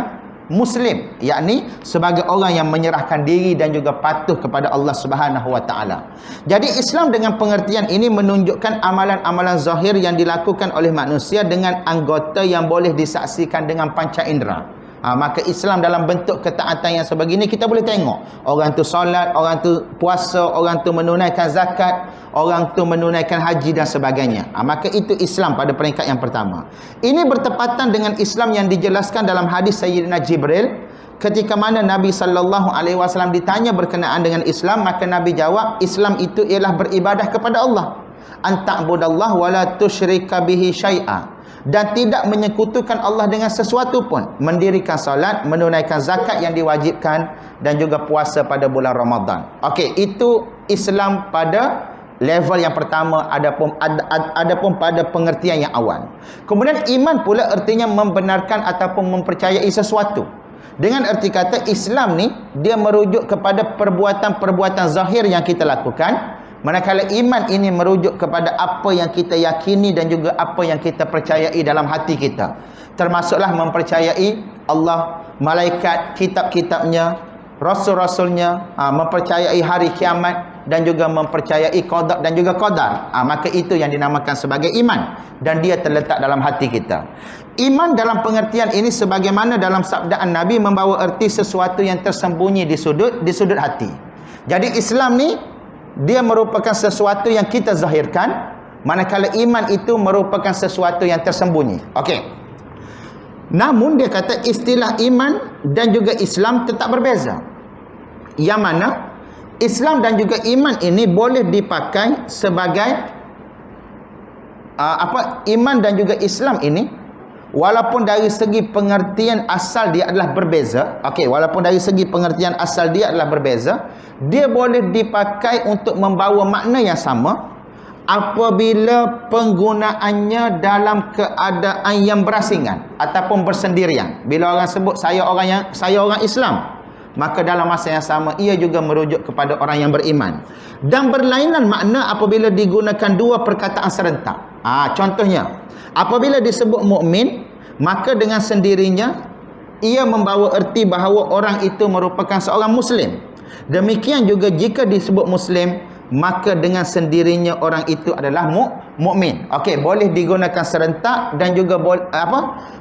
muslim, yakni sebagai orang yang menyerahkan diri dan juga patuh kepada Allah Subhanahu wa taala. Jadi Islam dengan pengertian ini menunjukkan amalan-amalan zahir yang dilakukan oleh manusia dengan anggota yang boleh disaksikan dengan panca indera. Maka Islam dalam bentuk ketaatan yang sebegini kita boleh tengok. Orang tu solat, orang tu puasa, orang tu menunaikan zakat, orang tu menunaikan haji dan sebagainya. Maka itu Islam pada peringkat yang pertama. Ini bertepatan dengan Islam yang dijelaskan dalam hadis Sayyidina Jibril ketika mana Nabi SAW ditanya berkenaan dengan Islam, maka Nabi jawab, Islam itu ialah beribadah kepada Allah. Anta'budallah wa la tusyrika bihi syai'a. Dan tidak menyekutukan Allah dengan sesuatu pun. Mendirikan solat, menunaikan zakat yang diwajibkan dan juga puasa pada bulan Ramadan. Okey, itu Islam pada level yang pertama, adapun pada pengertian yang awal. Kemudian iman pula artinya membenarkan ataupun mempercayai sesuatu. Dengan erti kata Islam ni dia merujuk kepada perbuatan-perbuatan zahir yang kita lakukan. Manakala iman ini merujuk kepada apa yang kita yakini dan juga apa yang kita percayai dalam hati kita. Termasuklah mempercayai Allah, malaikat, kitab-kitabnya, rasul-rasulnya, mempercayai hari kiamat dan juga mempercayai qada dan juga qadar. Maka itu yang dinamakan sebagai iman dan dia terletak dalam hati kita. Iman dalam pengertian ini sebagaimana dalam sabdaan Nabi membawa erti sesuatu yang tersembunyi di sudut hati. Jadi Islam ni dia merupakan sesuatu yang kita zahirkan, manakala iman itu merupakan sesuatu yang tersembunyi. Okey. Namun dia kata istilah iman dan juga Islam tetap berbeza. Yang mana Islam dan juga iman ini boleh dipakai sebagai iman dan juga Islam ini walaupun dari segi pengertian asal dia adalah berbeza. Okey, walaupun dari segi pengertian asal dia adalah berbeza, dia boleh dipakai untuk membawa makna yang sama apabila penggunaannya dalam keadaan yang berasingan ataupun bersendirian. Bila orang sebut saya orang Islam, maka dalam masa yang sama ia juga merujuk kepada orang yang beriman. Dan berlainan makna apabila digunakan dua perkataan serentak. Contohnya, apabila disebut mukmin, maka dengan sendirinya ia membawa erti bahawa orang itu merupakan seorang muslim. Demikian juga jika disebut muslim, maka dengan sendirinya orang itu adalah mukmin. Okey, boleh digunakan serentak dan juga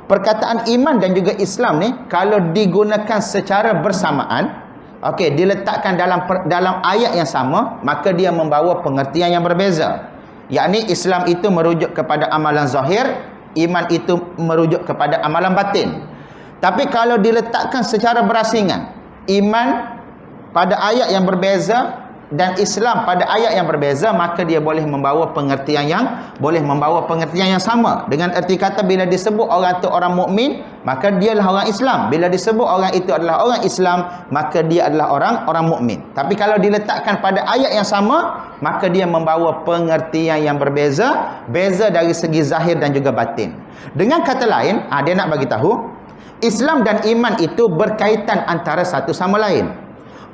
perkataan iman dan juga Islam ni kalau digunakan secara bersamaan, okey, diletakkan dalam ayat yang sama, maka dia membawa pengertian yang berbeza. Yakni Islam itu merujuk kepada amalan zahir, iman itu merujuk kepada amalan batin. Tapi kalau diletakkan secara berasingan, iman pada ayat yang berbeza dan Islam pada ayat yang berbeza, maka dia boleh membawa pengertian yang sama. Dengan erti kata bila disebut orang itu orang mukmin, maka dia adalah orang Islam. Bila disebut orang itu adalah orang Islam, maka dia adalah orang mukmin. Tapi kalau diletakkan pada ayat yang sama, maka dia membawa pengertian yang berbeza, beza dari segi zahir dan juga batin. Dengan kata lain, dia nak bagi tahu Islam dan iman itu berkaitan antara satu sama lain.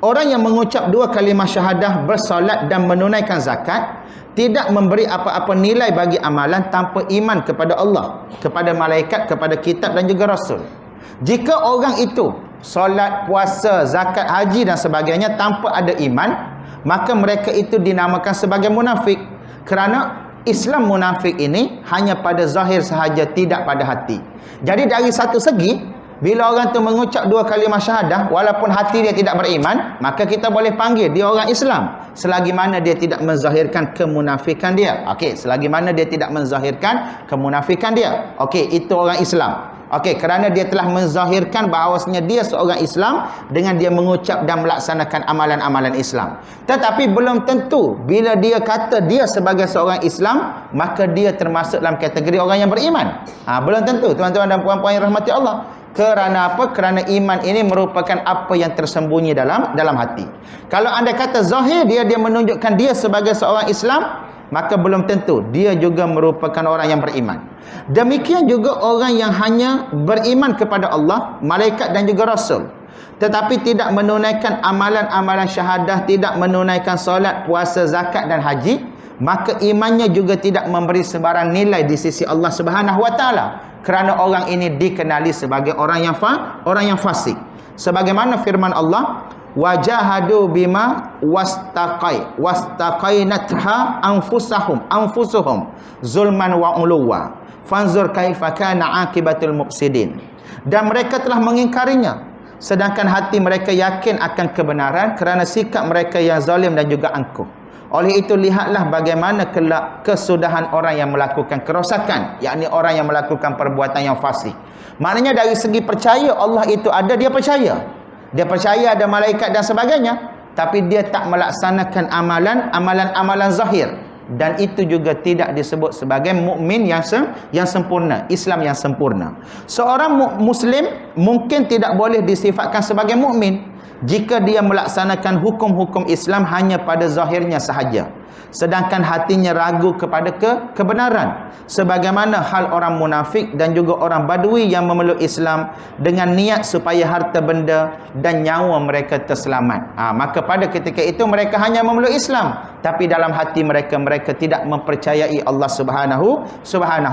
Orang yang mengucap dua kalimah syahadah, bersolat dan menunaikan zakat tidak memberi apa-apa nilai bagi amalan tanpa iman kepada Allah, kepada malaikat, kepada kitab dan juga rasul. Jika orang itu solat, puasa, zakat, haji dan sebagainya tanpa ada iman, maka mereka itu dinamakan sebagai munafik. Kerana Islam munafik ini hanya pada zahir sahaja, tidak pada hati. Jadi dari satu segi, bila orang tu mengucap 2 kalimah syahadah walaupun hati dia tidak beriman, maka kita boleh panggil dia orang Islam selagi mana dia tidak menzahirkan kemunafikan dia. Okey, selagi mana dia tidak menzahirkan kemunafikan dia. Okey, itu orang Islam. Okey, kerana dia telah menzahirkan bahawasanya dia seorang Islam dengan dia mengucap dan melaksanakan amalan-amalan Islam. Tetapi belum tentu bila dia kata dia sebagai seorang Islam, maka dia termasuk dalam kategori orang yang beriman. Belum tentu, tuan-tuan dan puan-puan yang rahmati Allah. Kerana apa? Kerana iman ini merupakan apa yang tersembunyi dalam hati. Kalau anda kata zahir dia menunjukkan dia sebagai seorang Islam, maka belum tentu dia juga merupakan orang yang beriman. Demikian juga orang yang hanya beriman kepada Allah, malaikat dan juga Rasul, tetapi tidak menunaikan amalan-amalan syahadah, tidak menunaikan solat, puasa, zakat dan haji, maka imannya juga tidak memberi sebarang nilai di sisi Allah Subhanahu Wa Taala. Kerana orang ini dikenali sebagai orang yang fasik. Sebagaimana firman Allah, wajahadu bima wastaqainatha anfusuhum zulman wa uluwa fanzur kaifa kana akibatul mufsidin. Dan mereka telah mengingkarinya sedangkan hati mereka yakin akan kebenaran kerana sikap mereka yang zalim dan juga angkuh. Oleh itu lihatlah bagaimana kelak kesudahan orang yang melakukan kerosakan, yakni orang yang melakukan perbuatan yang fasik. Maknanya dari segi percaya Allah itu ada, dia percaya. Dia percaya ada malaikat dan sebagainya, tapi dia tak melaksanakan amalan zahir, dan itu juga tidak disebut sebagai mukmin yang sempurna, Islam yang sempurna. Seorang muslim mungkin tidak boleh disifatkan sebagai mukmin jika dia melaksanakan hukum-hukum Islam hanya pada zahirnya sahaja, sedangkan hatinya ragu kepada kebenaran, sebagaimana hal orang munafik dan juga orang badui yang memeluk Islam dengan niat supaya harta benda dan nyawa mereka terselamat. Maka pada ketika itu mereka hanya memeluk Islam, tapi dalam hati mereka tidak mempercayai Allah Subhanahu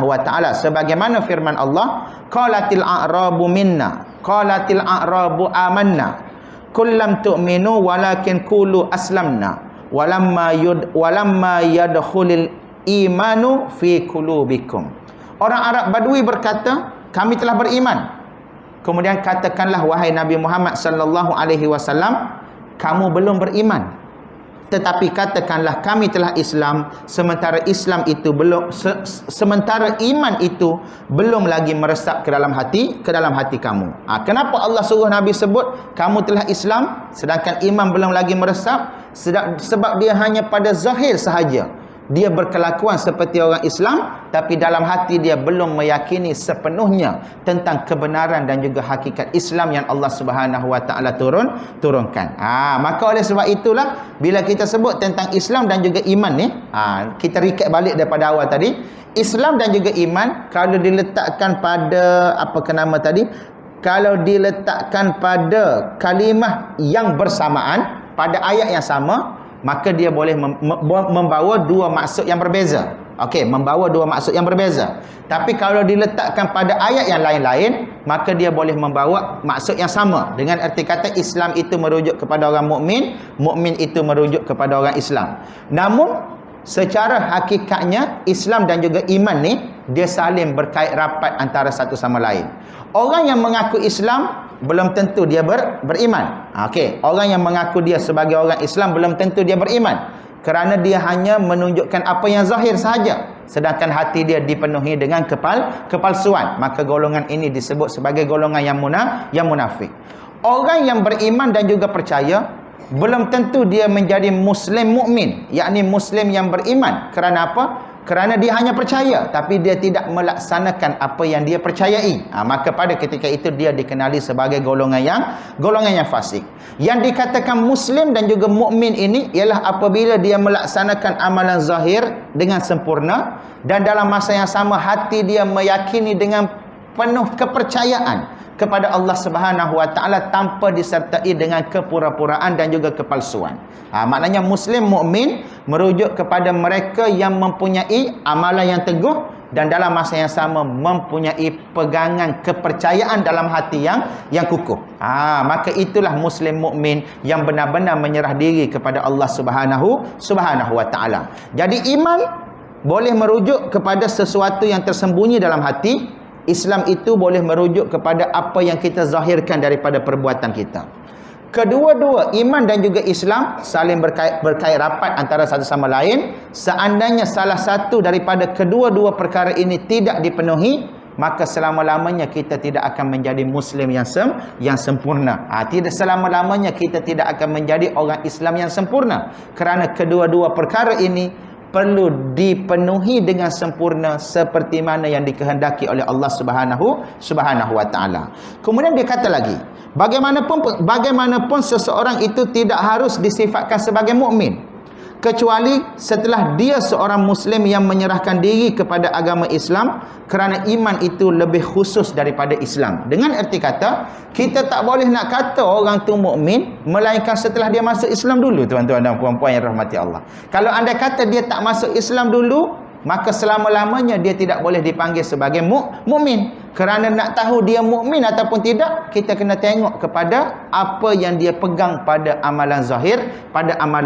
Wa Taala. Sebagaimana firman Allah, qalatil a'rabu minna, qalatil a'rabu amanna, kullam tu'minu walakin qulu aslamna walamma yadkhulul imanu fi qulubikum. Orang Arab Badui berkata, kami telah beriman. Kemudian katakanlah wahai Nabi Muhammad sallallahu alaihi wasallam, kamu belum beriman. Tetapi katakanlah kami telah Islam, sementara Islam itu belum sementara iman itu belum lagi meresap ke dalam hati kamu. Kenapa Allah suruh Nabi sebut kamu telah Islam sedangkan iman belum lagi meresap? Sebab dia hanya pada zahir sahaja dia berkelakuan seperti orang Islam, tapi dalam hati dia belum meyakini sepenuhnya tentang kebenaran dan juga hakikat Islam yang Allah Subhanahu Wa Taala turunkan. Maka oleh sebab itulah bila kita sebut tentang Islam dan juga iman ni, kita recap balik daripada awal tadi. Islam dan juga iman kalau diletakkan pada kalau diletakkan pada kalimah yang bersamaan pada ayat yang sama, maka dia boleh membawa dua maksud yang berbeza. Okey, membawa dua maksud yang berbeza. Tapi kalau diletakkan pada ayat yang lain-lain, maka dia boleh membawa maksud yang sama. Dengan erti kata Islam itu merujuk kepada orang mukmin, mukmin itu merujuk kepada orang Islam. Namun secara hakikatnya Islam dan juga iman ni dia saling berkait rapat antara satu sama lain. Orang yang mengaku Islam belum tentu dia beriman. Okey, orang yang mengaku dia sebagai orang Islam belum tentu dia beriman, kerana dia hanya menunjukkan apa yang zahir sahaja, sedangkan hati dia dipenuhi dengan kepalsuan. Maka golongan ini disebut sebagai golongan yang munafik. Orang yang beriman dan juga percaya belum tentu dia menjadi muslim mukmin, yakni muslim yang beriman. Kerana apa? Kerana dia hanya percaya tapi dia tidak melaksanakan apa yang dia percayai. Maka pada ketika itu dia dikenali sebagai golongan yang fasik. Yang dikatakan muslim dan juga mukmin ini ialah apabila dia melaksanakan amalan zahir dengan sempurna dan dalam masa yang sama hati dia meyakini dengan penuh kepercayaan kepada Allah Subhanahu Wa Taala tanpa disertai dengan kepura-puraan dan juga kepalsuan. Maknanya muslim mukmin merujuk kepada mereka yang mempunyai amalan yang teguh dan dalam masa yang sama mempunyai pegangan kepercayaan dalam hati yang kukuh. Maka itulah muslim mukmin yang benar-benar menyerah diri kepada Allah Subhanahu Wa Taala. Jadi iman boleh merujuk kepada sesuatu yang tersembunyi dalam hati. Islam itu boleh merujuk kepada apa yang kita zahirkan daripada perbuatan kita. Kedua-dua, iman dan juga Islam saling berkait rapat antara satu sama lain. Seandainya salah satu daripada kedua-dua perkara ini tidak dipenuhi, maka selama-lamanya kita tidak akan menjadi Muslim yang sempurna. Tidak selama-lamanya kita tidak akan menjadi orang Islam yang sempurna. Kerana kedua-dua perkara ini perlu dipenuhi dengan sempurna seperti mana yang dikehendaki oleh Allah Subhanahu wa taala. Kemudian dia kata lagi, bagaimanapun seseorang itu tidak harus disifatkan sebagai mukmin kecuali setelah dia seorang Muslim yang menyerahkan diri kepada agama Islam, kerana iman itu lebih khusus daripada Islam. Dengan erti kata, kita tak boleh nak kata orang tu mukmin melainkan setelah dia masuk Islam dulu, tuan-tuan dan puan-puan yang rahmati Allah. Kalau anda kata dia tak masuk Islam dulu, maka selama-lamanya dia tidak boleh dipanggil sebagai mukmin. Kerana nak tahu dia mukmin ataupun tidak, kita kena tengok kepada apa yang dia pegang pada amalan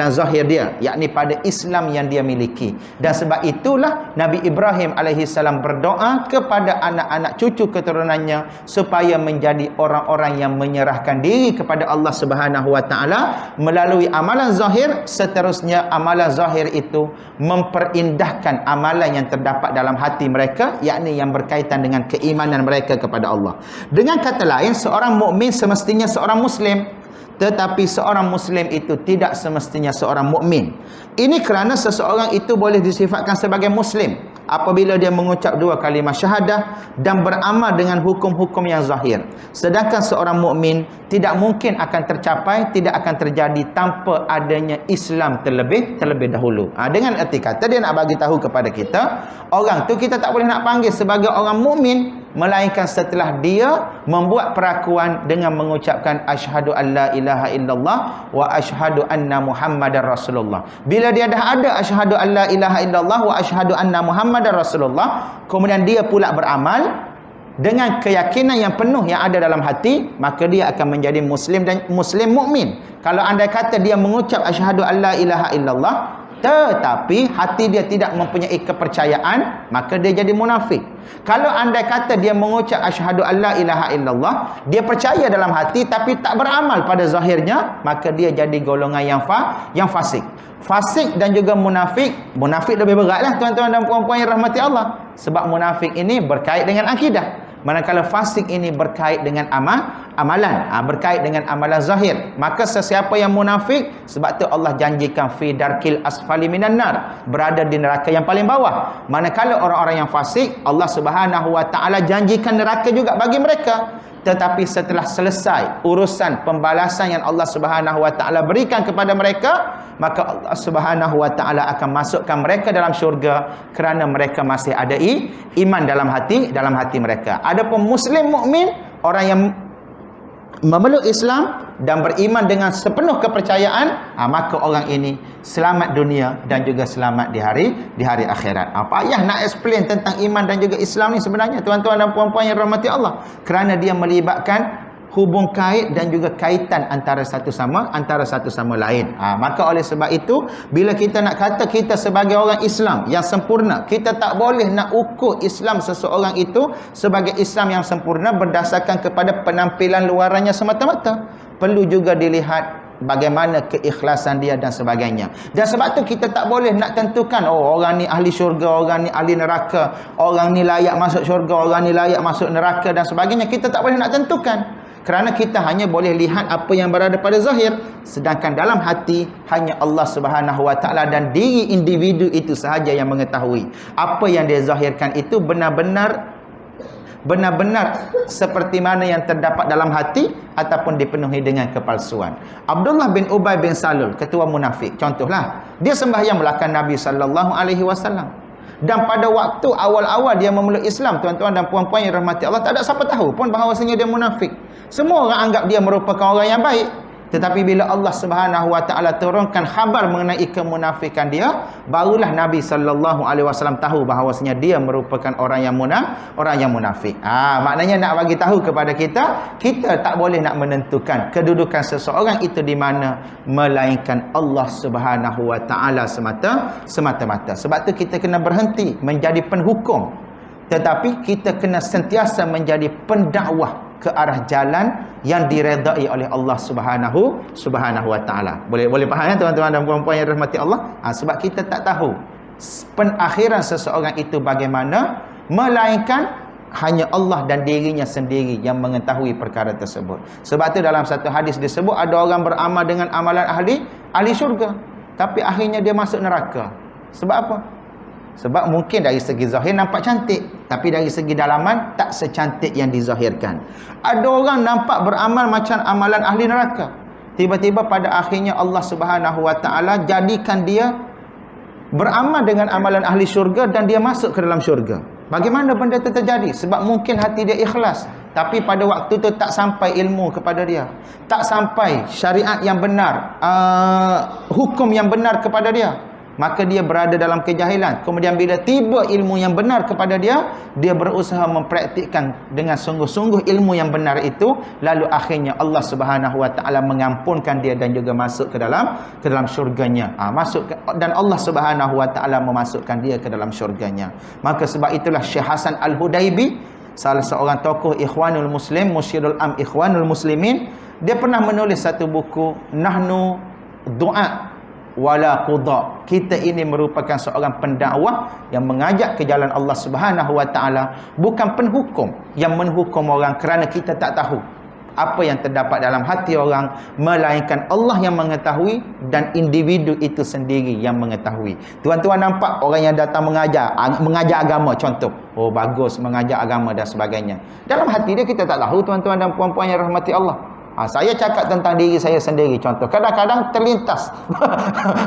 zahir dia, yakni pada Islam yang dia miliki. Dan sebab itulah Nabi Ibrahim alaihissalam berdoa kepada anak-anak cucu keturunannya supaya menjadi orang-orang yang menyerahkan diri kepada Allah Subhanahu wa taala melalui amalan zahir. Seterusnya amalan zahir itu memperindahkan amalan yang terdapat dalam hati mereka, yakni yang berkaitan dengan keimanan mereka kepada Allah. Dengan kata lain, seorang mukmin semestinya seorang Muslim, tetapi seorang Muslim itu tidak semestinya seorang mukmin. Ini kerana seseorang itu boleh disifatkan sebagai Muslim apabila dia mengucap dua kalimah syahadah dan beramal dengan hukum-hukum yang zahir. Sedangkan seorang mukmin tidak mungkin akan tercapai, tidak akan terjadi tanpa adanya Islam terlebih dahulu. Dengan erti kata, dia nak bagi tahu kepada kita, orang tu kita tak boleh nak panggil sebagai orang mukmin melainkan setelah dia membuat perakuan dengan mengucapkan asyhadu alla ilaha illallah wa asyhadu anna muhammadar rasulullah. Bila dia dah ada asyhadu alla ilaha illallah wa asyhadu anna muhammadar rasulullah, kemudian dia pula beramal dengan keyakinan yang penuh yang ada dalam hati, maka dia akan menjadi Muslim dan Muslim mukmin. Kalau anda kata dia mengucap asyhadu alla ilaha illallah tetapi hati dia tidak mempunyai kepercayaan, maka dia jadi munafik. Kalau anda kata dia mengucap asyhadu alla ilaha illallah, dia percaya dalam hati tapi tak beramal pada zahirnya, maka dia jadi golongan yang fasik. Fasik dan juga munafik lebih beratlah tuan-tuan dan puan-puan yang rahmati Allah. Sebab munafik ini berkait dengan akidah. Manakala fasik ini berkait dengan amalan, berkait dengan amalan zahir. Maka sesiapa yang munafik, sebab tu Allah janjikan fi darkil asfali minan nar, berada di neraka yang paling bawah. Manakala orang-orang yang fasik, Allah Subhanahu wa taala janjikan neraka juga bagi mereka. Tetapi setelah selesai urusan pembalasan yang Allah Subhanahu wa taala berikan kepada mereka, maka Allah Subhanahu wa taala akan masukkan mereka dalam syurga kerana mereka masih ada iman dalam hati mereka. Adapun Muslim mukmin, orang yang memeluk Islam dan beriman dengan sepenuh kepercayaan, maka orang ini selamat dunia dan juga selamat di hari akhirat. Apa payah nak explain tentang iman dan juga Islam ni sebenarnya tuan-tuan dan puan-puan yang rahmati Allah, kerana dia melibatkan hubung kait dan juga kaitan antara satu sama lain. Maka oleh sebab itu, bila kita nak kata kita sebagai orang Islam yang sempurna, kita tak boleh nak ukur Islam seseorang itu sebagai Islam yang sempurna berdasarkan kepada penampilan luarannya semata-mata. Perlu juga dilihat bagaimana keikhlasan dia dan sebagainya. Dan sebab tu kita tak boleh nak tentukan, orang ni ahli syurga, orang ni ahli neraka, orang ni layak masuk syurga, orang ni layak masuk neraka dan sebagainya. Kita tak boleh nak tentukan. Kerana kita hanya boleh lihat apa yang berada pada zahir, sedangkan dalam hati hanya Allah Subhanahu wa taala dan diri individu itu sahaja yang mengetahui apa yang dia zahirkan itu benar-benar seperti mana yang terdapat dalam hati ataupun dipenuhi dengan kepalsuan. Abdullah bin Ubay bin Salul, ketua munafik, contohlah, dia sembahyang belakang Nabi sallallahu alaihi wasallam. Dan pada waktu awal-awal dia memeluk Islam, tuan-tuan dan puan-puan yang rahmati Allah, tak ada siapa tahu pun bahawasanya dia munafik. Semua orang anggap dia merupakan orang yang baik. Tetapi bila Allah Subhanahu wa taala turunkan khabar mengenai kemunafikan dia, barulah Nabi sallallahu alaihi wasallam tahu bahawasanya dia merupakan orang yang munafik. Maknanya nak bagi tahu kepada kita, kita tak boleh nak menentukan kedudukan seseorang itu di mana melainkan Allah Subhanahu wa taala semata-mata. Sebab tu kita kena berhenti menjadi penhukum, tetapi kita kena sentiasa menjadi pendakwah ke arah jalan yang diredai oleh Allah Subhanahu wa taala. Boleh faham ya tuan-tuan dan puan-puan yang dirahmati Allah? Sebab kita tak tahu penakhiran seseorang itu bagaimana, melainkan hanya Allah dan dirinya sendiri yang mengetahui perkara tersebut. Sebab tu dalam satu hadis disebut ada orang beramal dengan amalan ahli syurga, tapi akhirnya dia masuk neraka. Sebab apa? Sebab mungkin dari segi zahir nampak cantik, tapi dari segi dalaman tak secantik yang dizahirkan. Ada orang nampak beramal macam amalan ahli neraka, tiba-tiba pada akhirnya Allah Subhanahu wa taala jadikan dia beramal dengan amalan ahli syurga dan dia masuk ke dalam syurga. Bagaimana benda itu terjadi? Sebab mungkin hati dia ikhlas, tapi pada waktu itu tak sampai ilmu kepada dia, tak sampai syariat yang benar, hukum yang benar kepada dia, maka dia berada dalam kejahilan. Kemudian bila tiba ilmu yang benar kepada dia, dia berusaha mempraktikkan dengan sungguh-sungguh ilmu yang benar itu, lalu akhirnya Allah Subhanahu wa taala mengampunkan dia dan juga masuk ke dalam syurganya. Dan Allah Subhanahu wa taala memasukkan dia ke dalam syurganya. Maka sebab itulah Syekh Hasan Al-Hudaibi, salah seorang tokoh Ikhwanul Muslim, Musyirul Am Ikhwanul Muslimin, dia pernah menulis satu buku, Nahnu Du'a wala qudha. Kita ini merupakan seorang pendakwah yang mengajak ke jalan Allah Subhanahu wa taala, bukan penhukum yang menghukum orang kerana kita tak tahu apa yang terdapat dalam hati orang, melainkan Allah yang mengetahui dan individu itu sendiri yang mengetahui. Tuan-tuan nampak orang yang datang mengajar agama, contoh, oh bagus mengajar agama dan sebagainya, dalam hati dia kita tak tahu tuan-tuan dan puan-puan yang rahmati Allah. Saya cakap tentang diri saya sendiri, contoh, kadang-kadang terlintas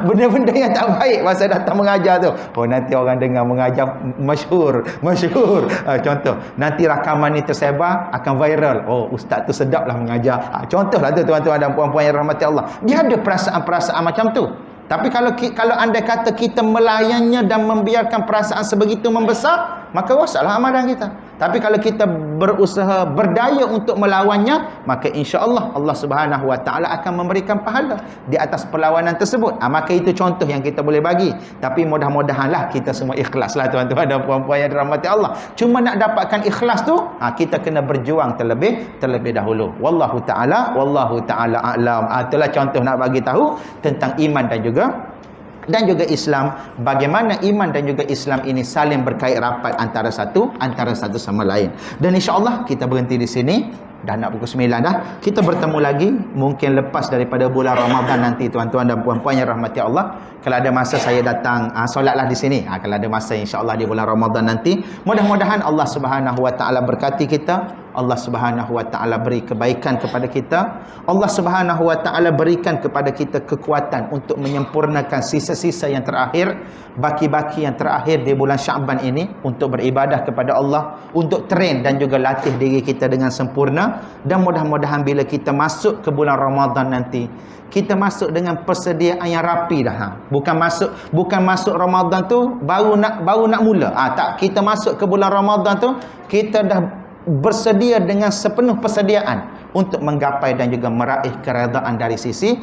benda-benda yang tak baik masa datang mengajar tu. Oh, nanti orang dengar mengajar masyhur. Contoh, nanti rakaman ni tersebar akan viral. Oh, ustaz tu sedaplah mengajar. Contohlah tu tuan-tuan dan puan-puan yang rahmati Allah. Dia ada perasaan-perasaan macam tu. Tapi kalau andai kata kita melayannya dan membiarkan perasaan sebegitu membesar, maka rosaklah amalan kita. Tapi kalau kita berusaha berdaya untuk melawannya, maka insya-Allah Allah Subhanahu wa taala akan memberikan pahala di atas perlawanan tersebut. Maka itu contoh yang kita boleh bagi. Tapi mudah-mudahanlah kita semua ikhlaslah tuan-tuan dan puan-puan yang dirahmati Allah. Cuma nak dapatkan ikhlas tu, kita kena berjuang terlebih dahulu. Wallahu taala a'lam. Itulah contoh nak bagi tahu tentang iman dan juga Islam, bagaimana iman dan juga Islam ini saling berkait rapat antara satu sama lain. Dan insya-Allah kita berhenti di sini. Dah nak pukul 9 dah. Kita bertemu lagi mungkin lepas daripada bulan Ramadan nanti tuan-tuan dan puan-puan yang rahmati Allah. Kalau ada masa saya datang solatlah di sini. Kalau ada masa insya-Allah di bulan Ramadan nanti. Mudah-mudahan Allah Subhanahu wa taala berkati kita. Allah Subhanahu wa taala beri kebaikan kepada kita. Allah Subhanahu wa taala berikan kepada kita kekuatan untuk menyempurnakan sisa-sisa yang terakhir, baki-baki yang terakhir di bulan Syaban ini, untuk beribadah kepada Allah, untuk train dan juga latih diri kita dengan sempurna. Dan mudah-mudahan bila kita masuk ke bulan Ramadan nanti, kita masuk dengan persediaan yang rapi dah. Bukan masuk Ramadan tu baru nak mula. Tak, kita masuk ke bulan Ramadan tu kita dah bersedia dengan sepenuh persediaan untuk menggapai dan juga meraih keredaan dari sisi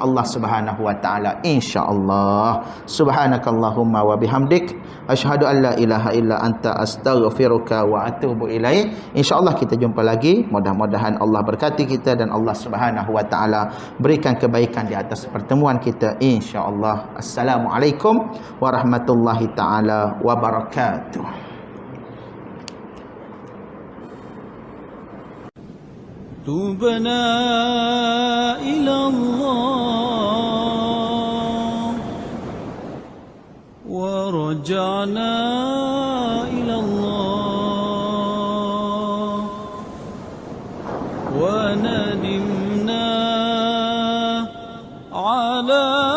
Allah Subhanahu wa taala, insyaallah. Subhanakallahumma wa bihamdik, asyhadu an la ilaha illa anta, astaghfiruka wa atubu ilaik. Insyaallah kita jumpa lagi. Mudah-mudahan Allah berkati kita dan Allah Subhanahu wa taala berikan kebaikan di atas pertemuan kita, insyaallah. Assalamualaikum warahmatullahi taala wabarakatuh. تُوبَنَا إِلَى اللَّهِ وَرَجَعْنَا إِلَى اللَّهِ وَنَدِمْنَا عَلَى